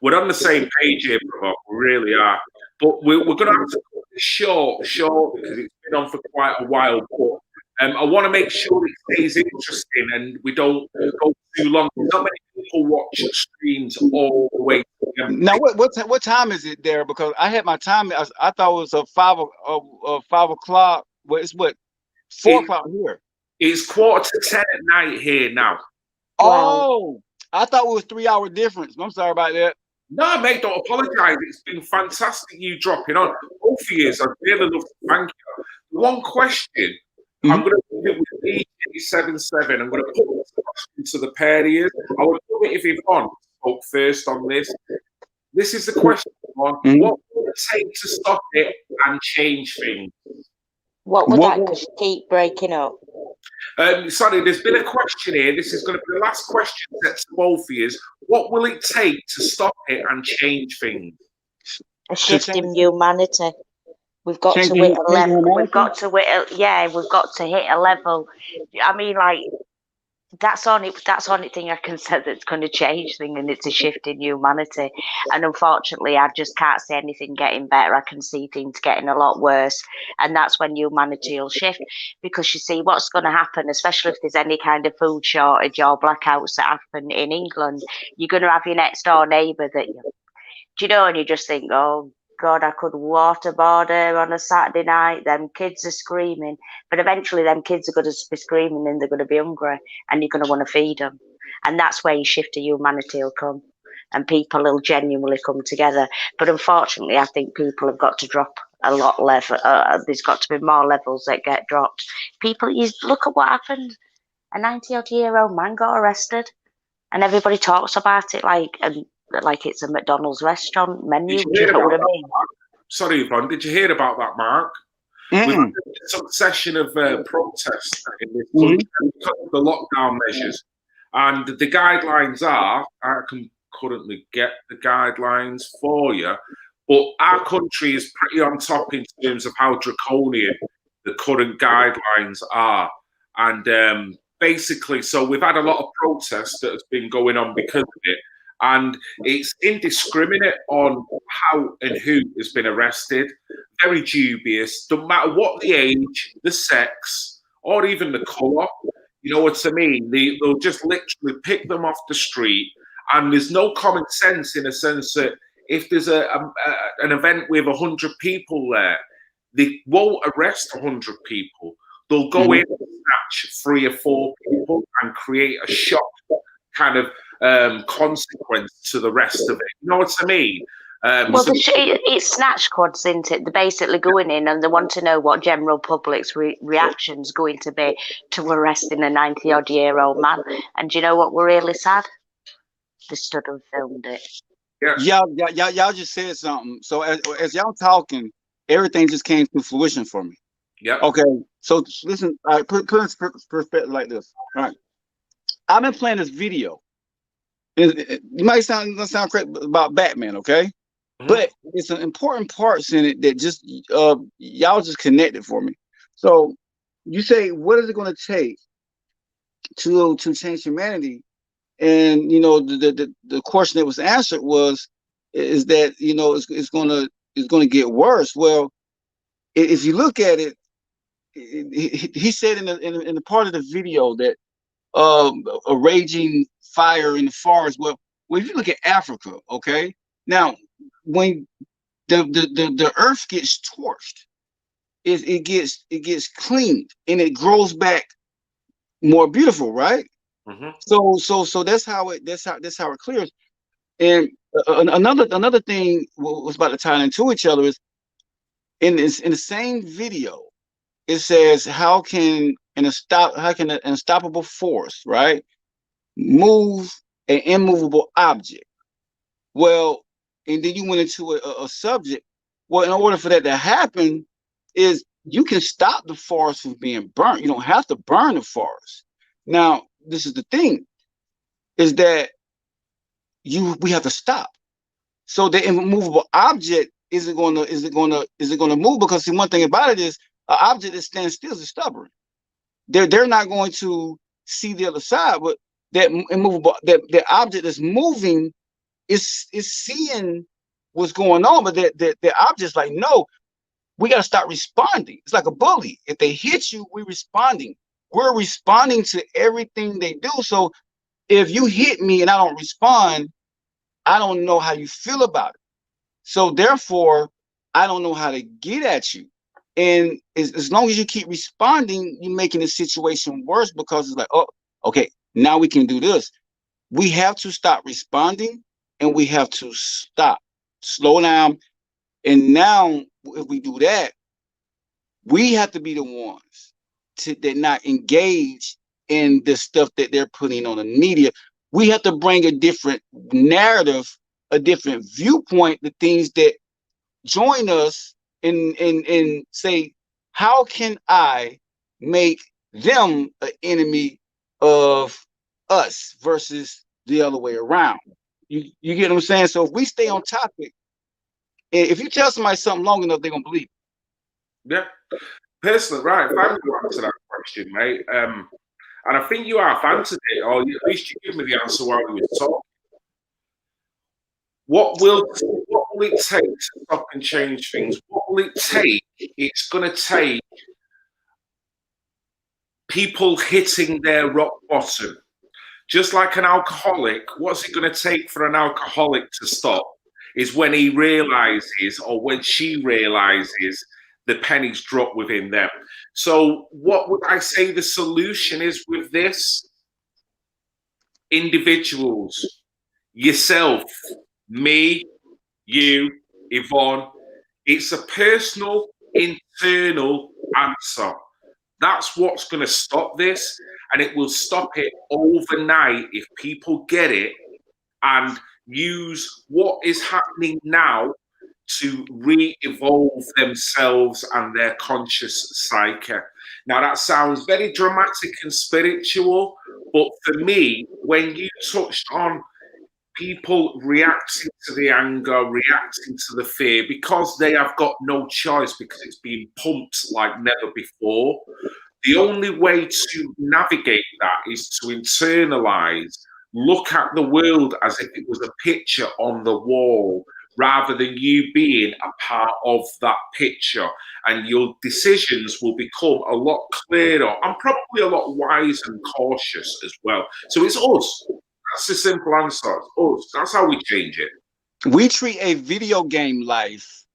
We're on the same page here, brother. We really are. But we're going to have to cut this short because it's been on for quite a while. But I want to make sure it stays interesting and we don't go too long. Not many people watch streams all the way. Now, what time is it there? Because I had my time. I thought it was a 5 o'clock. Well, it's what 4 o'clock here. It's 9:45 at night here now. Oh, I thought it was 3 hour difference. I'm sorry about that. No, mate, don't apologise. It's been fantastic you dropping on. Both of you, I'd really love to thank you. One question. I'm going to put it with DJ77. I'm going to put this question to the pair of you. I would love it if Yvonne spoke first on this. This is the question, Yvonne. What would it take to stop it and change things? What would that, because you keep breaking up? Sorry, there's been a question here. This is going to be the last question set to both of you. What will it take to stop it and change things? A shift in humanity. We've got to hit a level. We've got to hit a level. I mean, like, that's the only thing I can say that's going to change things, and it's a shift in humanity. And unfortunately, I just can't see anything getting better. I can see things getting a lot worse, and that's when humanity will shift. Because you see, what's going to happen, especially if there's any kind of food shortage or blackouts that happen in England, you're going to have your next door neighbour that and you just think, oh God, I could waterboard her on a Saturday night. Them kids are screaming. But eventually them kids are going to be screaming and they're going to be hungry and you're going to want to feed them. And that's where your shift of humanity will come and people will genuinely come together. But unfortunately, I think people have got to drop a lot level. There's got to be more levels that get dropped. People, you look at what happened. A 90-odd-year-old man got arrested and everybody talks about it like it's a McDonald's restaurant menu. Do you know what I mean? Sorry, Yvonne, did you hear about that, Mark? We've had a succession of protests in this country because of the lockdown measures. And the guidelines are, I can currently get the guidelines for you, but our country is pretty on top in terms of how draconian the current guidelines are. And basically, so we've had a lot of protests that has been going on because of it. And it's indiscriminate on how and who has been arrested. Very dubious. Don't matter what the age, the sex, or even the colour. You know what I mean? They'll just literally pick them off the street. And there's no common sense in a sense that if there's an event with 100 people there, they won't arrest 100 people. They'll go in and snatch 3 or 4 people and create a shock kind of consequence to the rest of it. You know what I mean? It's snatch squads, isn't it? They're basically going in and they want to know what general public's reaction's going to be to arresting a 90-odd-year-old man. And do you know what were really sad? They stood and filmed it. Y'all just said something. So as y'all talking, everything just came to fruition for me. Yeah. Okay. So listen, put in perspective like this. All right. I've been playing this video. It might sound crazy about Batman, okay? But it's an important parts in it that just y'all just connected for me. So you say, what is it going to take to change humanity? And the question that was answered is that it's going to get worse. Well, if you look at it, he said in the part of the video that a raging fire in the forest. Well, if you look at Africa, okay, now when the earth gets torched, it gets cleaned and it grows back more beautiful, right? So that's how it clears. And another thing was about to tie into each other is in the same video, it says, how can an unstoppable force, right, move an immovable object? Well, and then you went into a subject. Well, in order for that to happen, is you can stop the forest from being burnt. You don't have to burn the forest. Now, this is the thing, is that we have to stop. So the immovable object isn't going to move, because the one thing about it is an object that stands still is stubborn. They're not going to see the other side, but that immovable, that object that's moving is seeing what's going on, but the object's like, no, we got to start responding. It's like a bully. If they hit you, we're responding. We're responding to everything they do. So if you hit me and I don't respond, I don't know how you feel about it. So therefore, I don't know how to get at you. And as long as you keep responding, you're making the situation worse, because it's like, oh, okay, now we can do this. We have to stop responding, and we have to slow down. And now, if we do that, we have to be the ones that not engage in the stuff that they're putting on the media. We have to bring a different narrative, a different viewpoint, the things that join us, and say, how can I make them an enemy of us versus the other way around? You get what I'm saying? So if we stay on topic, if you tell somebody something long enough, they're gonna believe it. Yeah. Personally, right, if I'm going to answer that question, mate, and I think you have answered it, or at least you give me the answer while we were talking. What will it take to stop and change things? What will it take? It's going to take people hitting their rock bottom. Just like an alcoholic, what's it going to take for an alcoholic to stop? Is when he realizes, or when she realizes, the pennies drop within them. So what would I say the solution is with this? Individuals, yourself, me, you, Yvonne. It's a personal, internal answer. That's what's going to stop this, and it will stop it overnight if people get it and use what is happening now to re-evolve themselves and their conscious psyche. Now, that sounds very dramatic and spiritual, but for me, when you touched on people reacting to the anger, reacting to the fear, because they have got no choice, because it's being pumped like never before, the only way to navigate that is to internalize, look at the world as if it was a picture on the wall, rather than you being a part of that picture. And your decisions will become a lot clearer and probably a lot wiser and cautious as well. So it's us. That's the simple answer. It's us. That's how we change it. We treat a video game life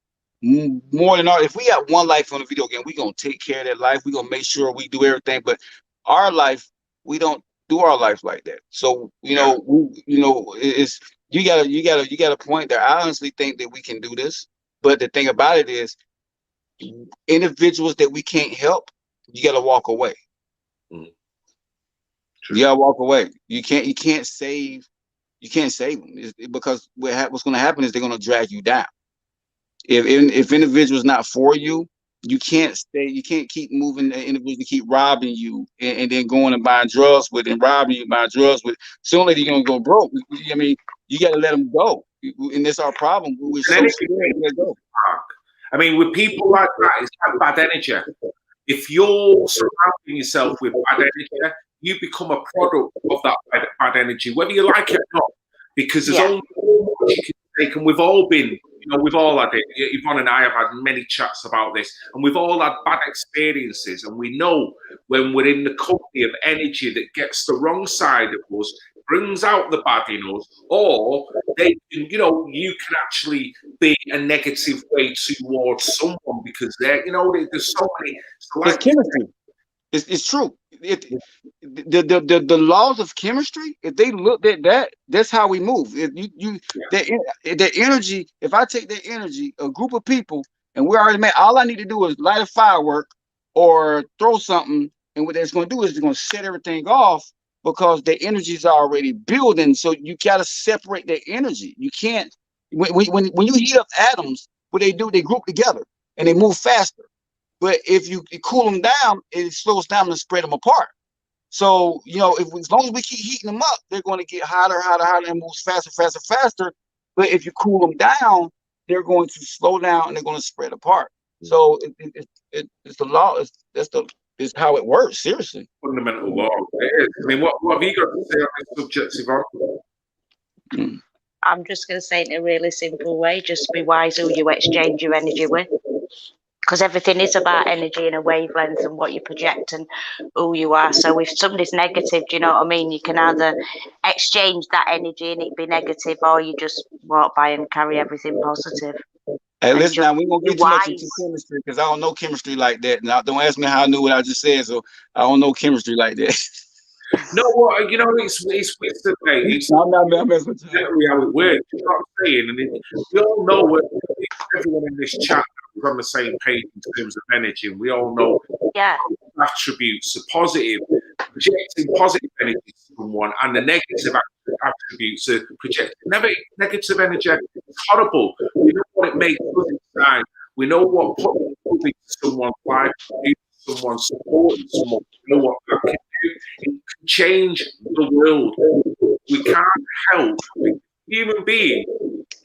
more than if we have one life on a video game, we're going to take care of that life. We're going to make sure we do everything. But our life, we don't do our life like that. So, it's, you got a point there. I honestly think that we can do this. But the thing about it is, individuals that we can't help, you got to walk away. Mm. You got to walk away. You can't save them. Because what's going to happen is they're going to drag you down. If individuals not for you, you can't stay. You can't keep moving the individual to keep robbing you and then going and buying drugs with and robbing you, buying drugs with. Sooner you're gonna go broke. I mean, you got to let them go, and that's our problem. We're so scared to let go. I mean, with people like that, it's like bad energy. If you're surrounding yourself with bad energy, you become a product of that bad energy, whether you like it or not. Because there's only so much you can take, and we've all been. We've all had it. Yvonne and I have had many chats about this, and we've all had bad experiences. And we know when we're in the company of energy that gets the wrong side of us, brings out the bad in us, or they, you can actually be a negative way towards someone because there's so many. So it's chemistry. It's true. The laws of chemistry, if they look at that, that's how we move. If that energy, if I take that energy, a group of people, And we already made. All I need to do is light a firework or throw something, and what that's going to do is it's going to set everything off because the energy is already building. So you got to separate the energy. You can't. When you heat up atoms, what they do, they group together and they move faster. But if you cool them down, it slows down and spread them apart. So, you know, as long as we keep heating them up, they're going to get hotter, and move faster. But if you cool them down, they're going to slow down and they're going to spread apart. So it's the law. It's how it works. Seriously, fundamental law. It is. I mean, what have you got to say on this subject, Yvonne? I'm just going to say it in a really simple way. Just be wise who you exchange your energy with. Because everything is about energy and a wavelength and what you project and who you are. So if somebody's negative, do you know what I mean? You can either exchange that energy and it be negative, or you just walk by and carry everything positive. Hey, And listen, now we won't get too much into wise. chemistry because I don't know chemistry like that. Now, don't ask me how I knew what I just said, so I don't know chemistry like that. No, what you know, it's the way. It's I'm not messing with you. exactly how it works. You know what I'm saying? And we all know everyone in this chat is on the same page in terms of energy, and we all know attributes are positive, projecting positive energy to someone, and the negative attributes are projecting negative energy. It's horrible. We know what it makes us inside. We know what putting into someone's life, someone supporting someone. We know what that can do. It can change the world. We can't help human beings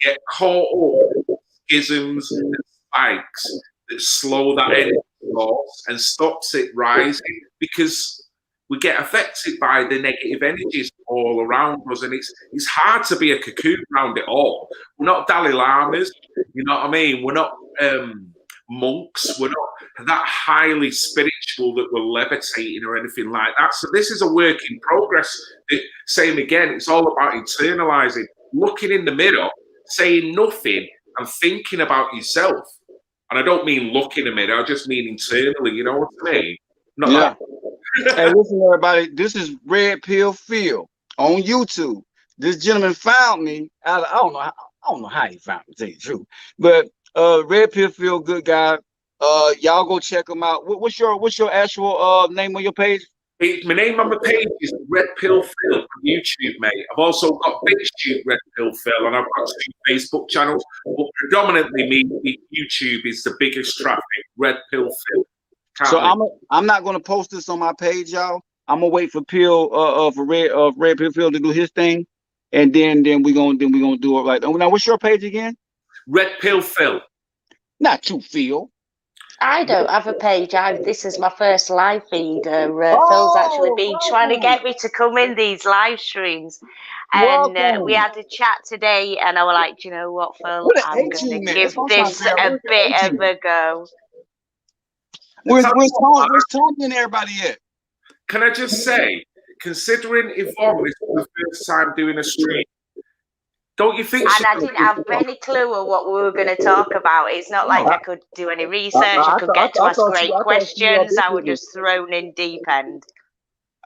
get caught up in schisms and spikes that slow that energy loss and stops it rising, because we get affected by the negative energies all around us, and it's hard to be a cocoon around it all. We're not Dalai Lamas, you know what I mean? We're not monks. We're not that highly spiritual that we're levitating or anything like that. So this is a work in progress. Same again, it's all about internalizing, looking in the mirror, saying nothing and thinking about yourself. And I don't mean look in the mirror, I just mean internally, you know what I mean? Not Hey, listen, everybody, this is Red Pill Phil on YouTube. This gentleman found me out of, I don't know how he found me, to tell you the truth. But Red Pill Phil, good guy. Y'all go check him out. What's your actual name on your page? My name on my page is Red Pill Phil on YouTube, mate. I've also got BitChute Red Pill Phil, and I've got 2 Facebook channels. But predominantly, me YouTube is the biggest traffic. Red Pill Phil. So I'm not gonna post this on my page, y'all. I'm gonna wait for Red Pill Phil to do his thing, and then we gonna do it right. Now, what's your page again? Red Pill Phil. Not you, Phil. I don't have a page. This is my first live feed. Phil's actually been trying to get me to come in these live streams. And we had a chat today, and I was like, do you know what, Phil? I'm going to give this a bit of a go. Where's Tony and everybody at? Can I just say, considering Yvonne is for the first time doing a stream, don't you think? And I didn't have any clue of what we were going to talk about. It's not like I could do any research. I could get to ask great questions. I was just thrown in deep end.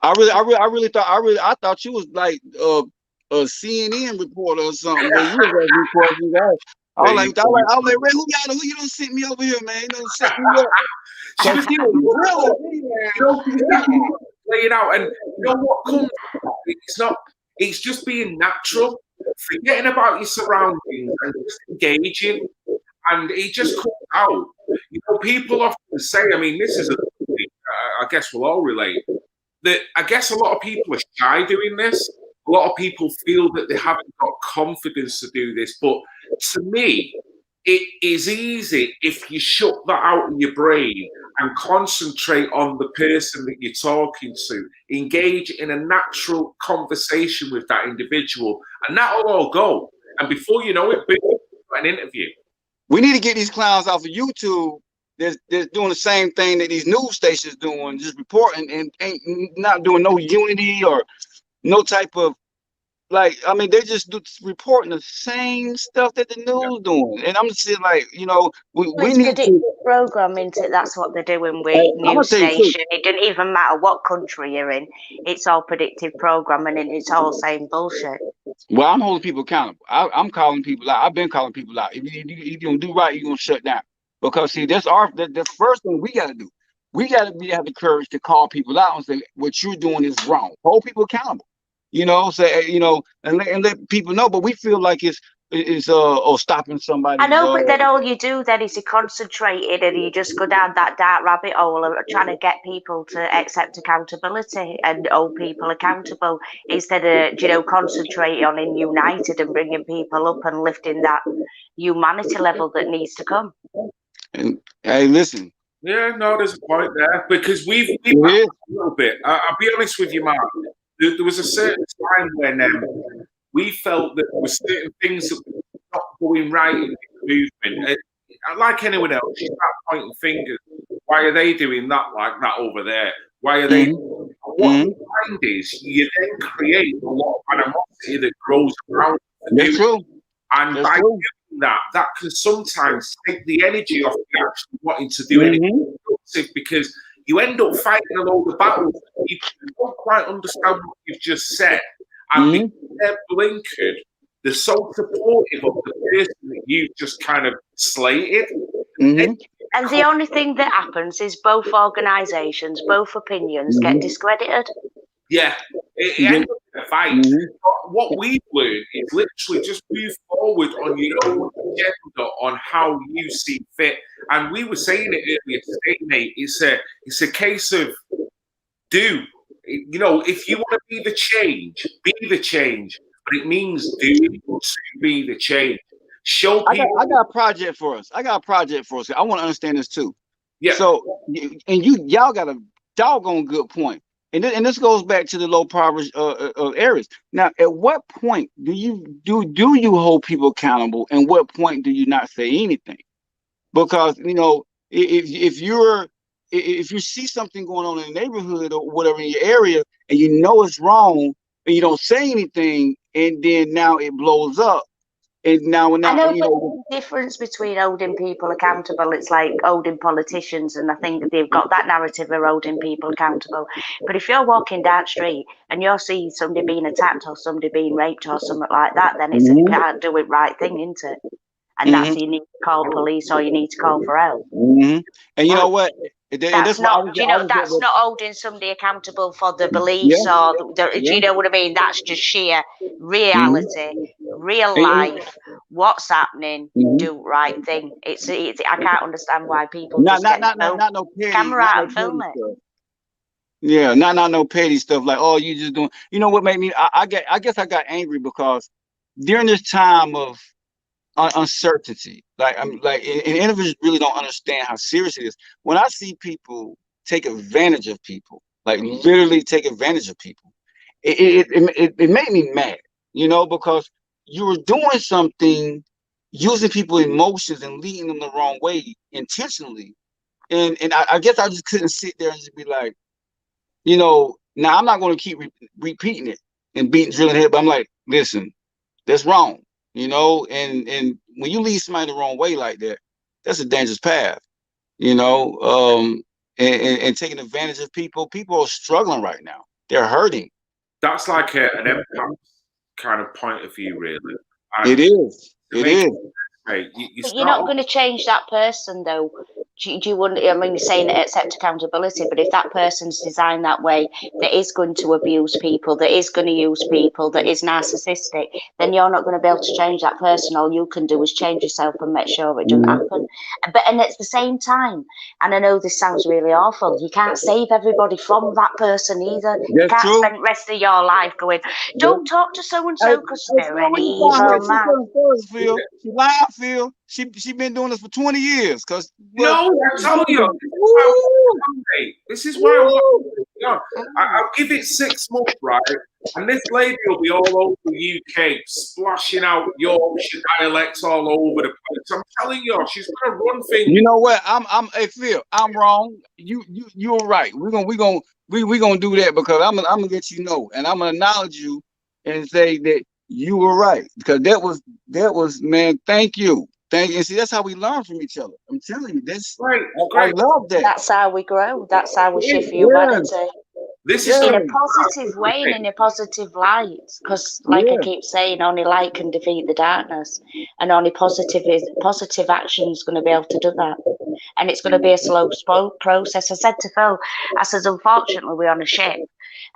I thought you was like a CNN reporter or something. I was like, Ray, who you don't sent me over here, man? You don't set me up. So laying out, and you know what comes? It's just being natural, forgetting about your surroundings and just engaging, and it just comes out. You know, people often say, I mean, this is I guess we'll all relate, that I guess a lot of people are shy doing this. A lot of people feel that they haven't got confidence to do this, but to me, it is easy if you shut that out in your brain and concentrate on the person that you're talking to. Engage in a natural conversation with that individual, and that'll all go. And before you know it, boom, an interview. We need to get these clowns off of YouTube. They're doing the same thing that these news stations doing, just reporting and ain't not doing no unity or no type of, like, I mean, they're just reporting the same stuff that the news doing. And I'm just saying, like, you know, we need to program into it. That's what they're doing with news station. It doesn't even matter what country you're in. It's all predictive programming, and it's all saying bullshit. Well, I'm holding people accountable. I'm calling people out. I've been calling people out. If you don't do right, you're gonna shut down. because see, the first thing we got to do. We got to have the courage to call people out and say what you're doing is wrong. Hold people accountable. Say and let people know. But we feel like it's stopping somebody. I know, but then all you do then is you concentrate and you just go down that dark rabbit hole of trying to get people to accept accountability and hold people accountable instead of, concentrating on being united and bringing people up and lifting that humanity level that needs to come. And hey, listen. Yeah, no, there's a point there because we've a little bit. I'll be honest with you, Mark. There was a certain time when we felt that there were certain things that were not going right in the movement. Like anyone else, you start pointing fingers. Why are they doing that like that over there? Why are they? What you find is you then create a lot of animosity that grows around. That's true. And by doing that can sometimes take the energy off you actually wanting to do anything productive because you end up fighting a load of battles that people don't quite understand what you've just said. And because they're blinkered, they're so supportive of the person that you've just kind of slated. And the only thing that happens is both organisations, both opinions get discredited. Yeah, it ends up in a fight. But what we've learned is literally just move forward on your own agenda on how you see fit. And we were saying it earlier today, mate. It's a case of do. If you want to be the change, be the change. But it means doing to be the change. Show people. I got a project for us. I want to understand this too. Yeah. So, and y'all got a doggone good point. And this goes back to the low poverty areas. Now, at what point do you hold people accountable, and what point do you not say anything? Because if you see something going on in the neighborhood or whatever in your area, and you know it's wrong, and you don't say anything, and then now it blows up. And now, I know, but the difference between holding people accountable, it's like holding politicians, and I think that they've got that narrative of holding people accountable. But if you're walking down the street and you're seeing somebody being attacked or somebody being raped or something like that, then it's a can't do it right thing, isn't it? And that's you need to call police or you need to call for help. And you know what? That's not holding somebody accountable for the beliefs or do you know what I mean? That's just sheer reality, real life. What's happening? Do right thing. It's I can't understand why people not no petty, camera out and film it. Stuff. Yeah, not no petty stuff like you just doing. You know what made me? I guess I got angry because during this time of uncertainty, and individuals really don't understand how serious it is. When I see people take advantage of people, like literally take advantage of people, it made me mad, because you were doing something, using people's emotions and leading them the wrong way intentionally, and I guess I just couldn't sit there and just be like, now I'm not going to keep repeating it and drilling it, but I'm like, listen, that's wrong. And when you lead somebody the wrong way like that, that's a dangerous path, and taking advantage of people. People are struggling right now. They're hurting. That's like an empath kind of point of view, really. It is. Right. But you're not going to change that person, though. You wouldn't. I mean, you're saying accept accountability, but if that person's designed that way, that is going to abuse people, that is going to use people, that is narcissistic, then you're not going to be able to change that person. All you can do is change yourself and make sure it doesn't happen. And at the same time, and I know this sounds really awful, you can't save everybody from that person either. You can't spend the rest of your life going, don't talk to so and so because they're an evil man. She lying, Phil. She been doing this for 20 years. I'm telling you, this is why I'll give it 6 months, right? And this lady will be all over the UK, splashing out Yorkshire dialects all over the place. I'm telling you, she's gonna run things. You know what? Hey Phil, I'm wrong. You're right. We're gonna do that because I'm gonna let you know, and I'm gonna acknowledge you and say that you were right, because that was man. Thank you. And see, that's how we learn from each other. I'm telling you, that's right. I love that. That's how we grow. That's how we shift humanity. This is in Yeah. a positive way and in a positive light, because like I Yeah. keep saying, only light can defeat the darkness, and only positive action is going to be able to do that. And it's going to be a slow process. I said to Phil, I said, unfortunately, we're on a ship,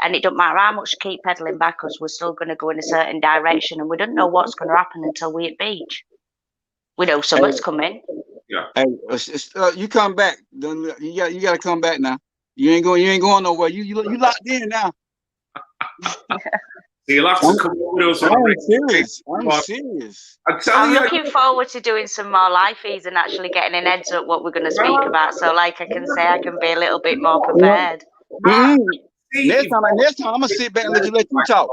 and it doesn't matter how much you keep pedaling backwards, we're still going to go in a certain direction, and we don't know what's going to happen until we're at beach. We know summer's coming. Hey, you come back. You got to come back now. You ain't going nowhere. You locked in now. You'll have to come with us on a I'm serious. I'm telling I'm you, looking forward to doing some more live feeds and actually getting an heads up what we're going to speak about. So, like I can say, I can be a little bit more prepared. Next time I'm gonna sit back and let you talk.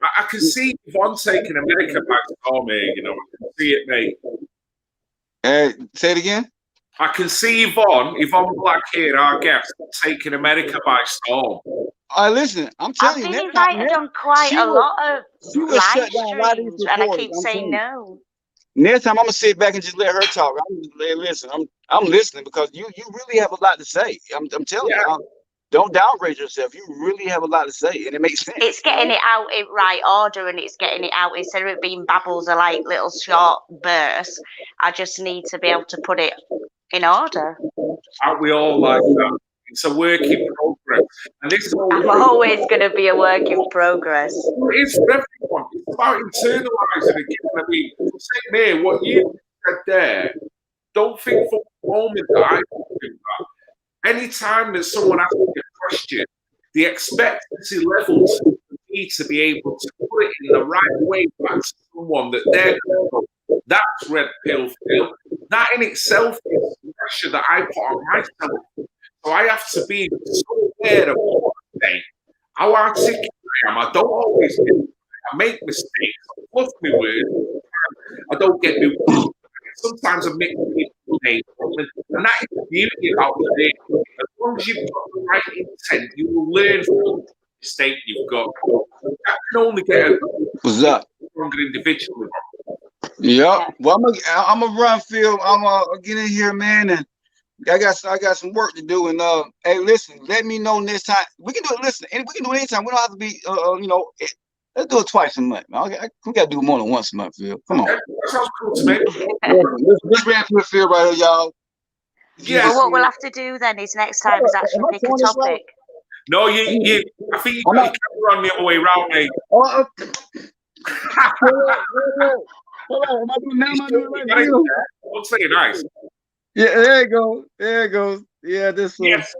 I can see Yvonne taking America by storm here, you know. I can see it, mate. Say it again. I can see Yvonne Block here, our guest, taking America by storm. Listen, I'm I've telling been you, invited on quite a lot of she will live shut down a lot of these streams, and I reporters, keep I'm saying telling you. no. Next time I'm gonna sit back and just let her talk. I'm listening because you really have a lot to say. I'm telling you, don't downgrade yourself. You really have a lot to say, and it makes sense. It's getting it out in right order, and it's getting it out instead of it being babbles or like little short bursts. I just need to be able to put it in order. Aren't we all like that? It's a work in progress. And this is I'm always going to be a work in progress. It's for everyone. It's about internalising again. I mean, same here, what you said there, don't think for a moment that I do that. Anytime that someone asks me a question, the expectancy levels need to be able to put it in the right way back to someone that they're going to go, that's red pill Phil. That in itself is pressure that I put on myself. So I have to be so aware of what I say, how articulate I am. I don't always get it. I make mistakes. I fluff my words. I don't get me wrong. Sometimes I make mistakes. And that is the beauty about it. As long as you've got the right intent, you will learn from the mistake you've got. That can only get a stronger individual. Yeah. Well, I'm gonna run, Phil. I'm gonna get in here, man, and I got some work to do. And hey, listen, let me know next time. We can do it. Listen, and we can do it anytime. We don't have to be, let's do it twice a month. We gotta do it more than once a month, Phil. Come on. That sounds cool to me. Let's ran through Phil right here, y'all. Yeah. Well, what we'll have to do then is next time is actually pick a topic. No, you. I think you got your camera on the other way around, mate. Hold on, am I doing right? Looks like nice. Yeah, there it goes. There it goes. Yeah, this one. Yes.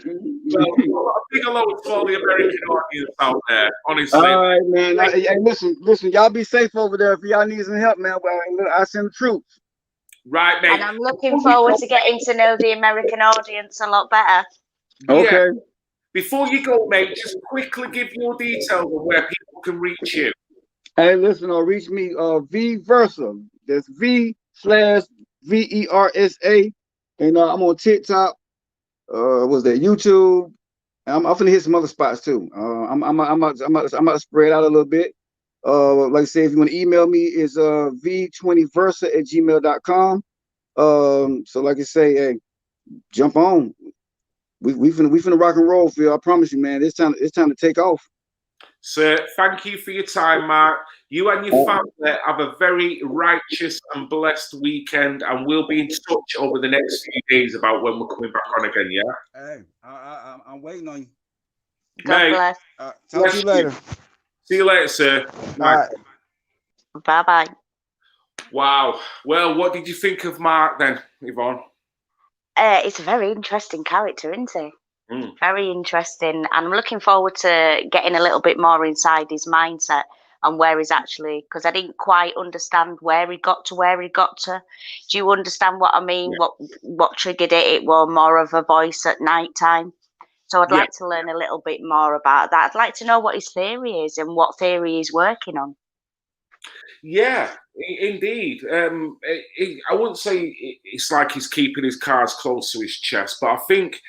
Well, I think a lot of all the American audience out there, honestly. All right, man. Hey, listen, y'all be safe over there. If y'all need some help, man, I send the troops. Right, mate. And I'm looking forward to getting to know the American audience a lot better. Okay. Before you go, mate, just quickly give your details of where people can reach you. Hey, listen, reach me V Versa. That's V/VERSA. And I'm on TikTok. Was that YouTube? I'm finna hit some other spots too. I'm gonna spread out a little bit. Like I said, if you want to email me, it's v20versa@gmail.com. So like I say, hey, jump on. We finna rock and roll, Phil. I promise you, man. It's time to take off. Sir, thank you for your time, Mark. You and your family have a very righteous and blessed weekend, and we'll be in touch over the next few days about when we're coming back on again, yeah? Hey, I'm waiting on you. God bless. Talk to you later. See you later, sir. All right. Bye-bye. Wow. Well, what did you think of Mark then, Yvonne? It's a very interesting character, isn't he? Very interesting. And I'm looking forward to getting a little bit more inside his mindset and where he's actually, because I didn't quite understand where he got to where he got to. Do you understand what I mean? Yeah. What triggered it? It was more of a voice at night time. So I'd like to learn a little bit more about that. I'd like to know what his theory is and what theory he's working on. Yeah, indeed. I wouldn't say it's like he's keeping his cards close to his chest, but I think,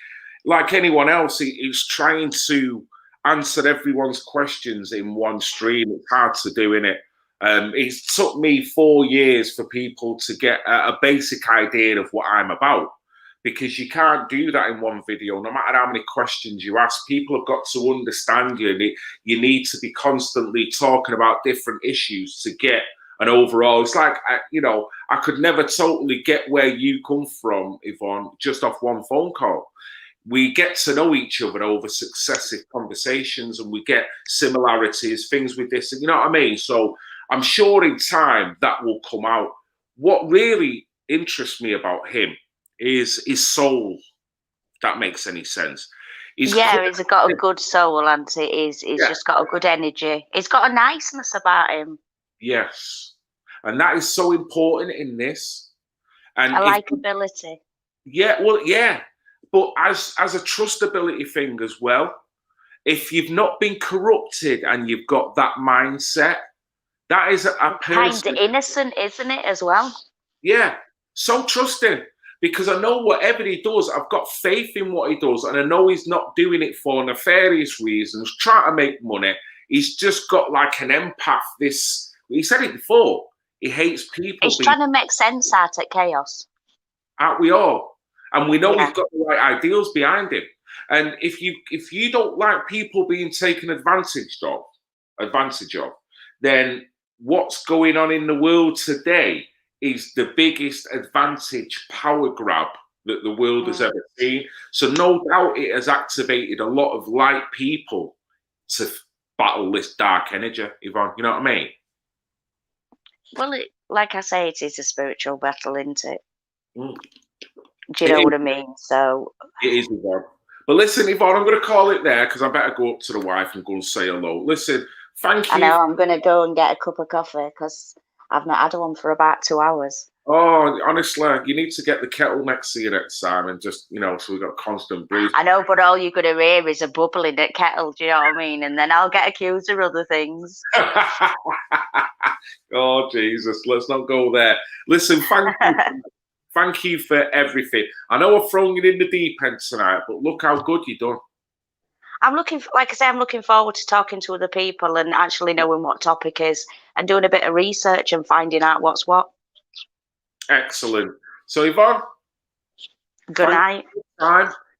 like anyone else, he's trying to answer everyone's questions in one stream. It's hard to do, innit? It took me 4 years for people to get a basic idea of what I'm about, because you can't do that in one video. No matter how many questions you ask, people have got to understand you, and you need to be constantly talking about different issues to get an overall. It's like, I could never totally get where you come from, Yvonne, just off one phone call. We get to know each other over successive conversations, and we get similarities, things with this, and you know what I mean? So I'm sure in time that will come out. What really interests me about him is his soul, if that makes any sense. He's got a good soul, and he's just got a good energy. He's got a niceness about him. Yes. And that is so important in this. And a likability. Yeah. But as a trustability thing as well, if you've not been corrupted and you've got that mindset, that is a person. Kind of innocent, isn't it, as well? Yeah. So trusting. Because I know whatever he does, I've got faith in what he does. And I know he's not doing it for nefarious reasons, trying to make money. He's just got like an empath. He said it before. He hates people. He's trying to make sense out of chaos. Aren't we all? And we know he's got the right ideals behind him. And if you don't like people being taken advantage of, then what's going on in the world today is the biggest advantage power grab that the world has ever seen. So no doubt it has activated a lot of light people to battle this dark energy, Yvonne. You know what I mean? Well, like I say, it is a spiritual battle, isn't it? Do you know what I mean? So it is, Yvonne. But listen, Yvonne, I'm going to call it there because I better go up to the wife and go and say hello. Listen, thank you. I know, I'm going to go and get a cup of coffee because I've not had one for about 2 hours. Oh, honestly, you need to get the kettle next to you next time and just, so we've got constant breeze. I know, but all you're going to hear is a bubbling at kettle, do you know what I mean? And then I'll get accused of other things. Oh, Jesus, let's not go there. Listen, thank you. Thank you for everything. I know I've thrown you in the deep end tonight, but look how good you've done. I'm looking forward to talking to other people and actually knowing what topic is and doing a bit of research and finding out what's what. Excellent. So, Yvonne, good night.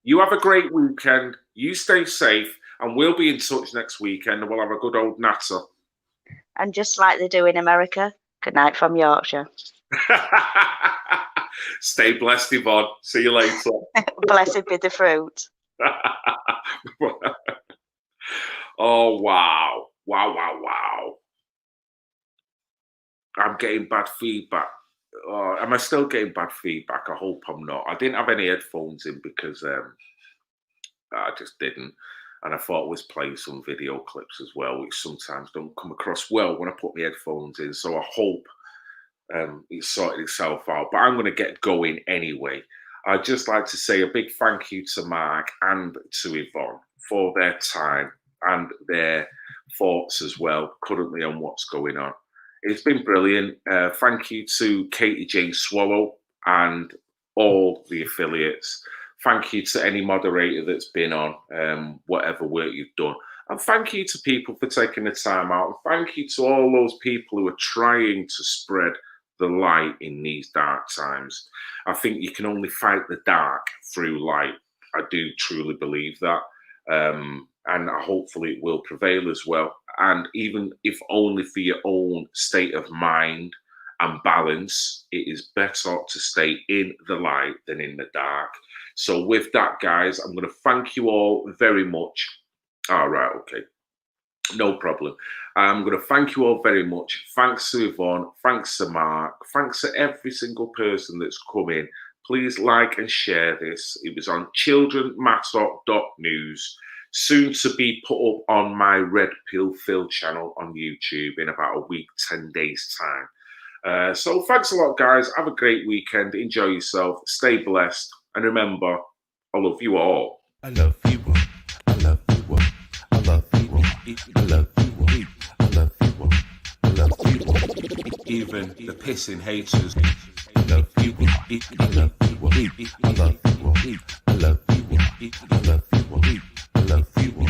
You have a great weekend. You stay safe, and we'll be in touch next weekend, and we'll have a good old natter. And just like they do in America, good night from Yorkshire. Stay blessed, Yvonne. See you later. Blessed be the fruit. Oh, wow. Wow. I'm getting bad feedback. Am I still getting bad feedback? I hope I'm not. I didn't have any headphones in because I just didn't. And I thought I was playing some video clips as well, which sometimes don't come across well when I put my headphones in. So I hope it's sorted itself out. But I'm going to get going anyway. I'd just like to say a big thank you to Mark and to Yvonne for their time and their thoughts as well, currently on what's going on. It's been brilliant. Thank you to Katie Jane Swallow and all the affiliates. Thank you to any moderator that's been on, whatever work you've done. And thank you to people for taking the time out. And thank you to all those people who are trying to spread the light in these dark times. I think you can only fight the dark through light. I do truly believe that. And hopefully it will prevail as well. And even if only for your own state of mind and balance, it is better to stay in the light than in the dark. So with that, guys, I'm going to thank you all very much. All right, okay. No problem. I'm going to thank you all very much. Thanks to Yvonne. Thanks to Mark. Thanks to every single person that's come in. Please like and share this. It was on childrenmatter.news. Soon to be put up on my Red Pill Phil channel on YouTube in about a week, 10 days time. So thanks a lot, guys. Have a great weekend. Enjoy yourself. Stay blessed. And remember, I love you all. I love you all. I love you all. I love you all. I love you all. I love you all. I love you all. Even the pissing haters. I love you all. I love you all. I love you all. I love you all. I love you all. I love you all.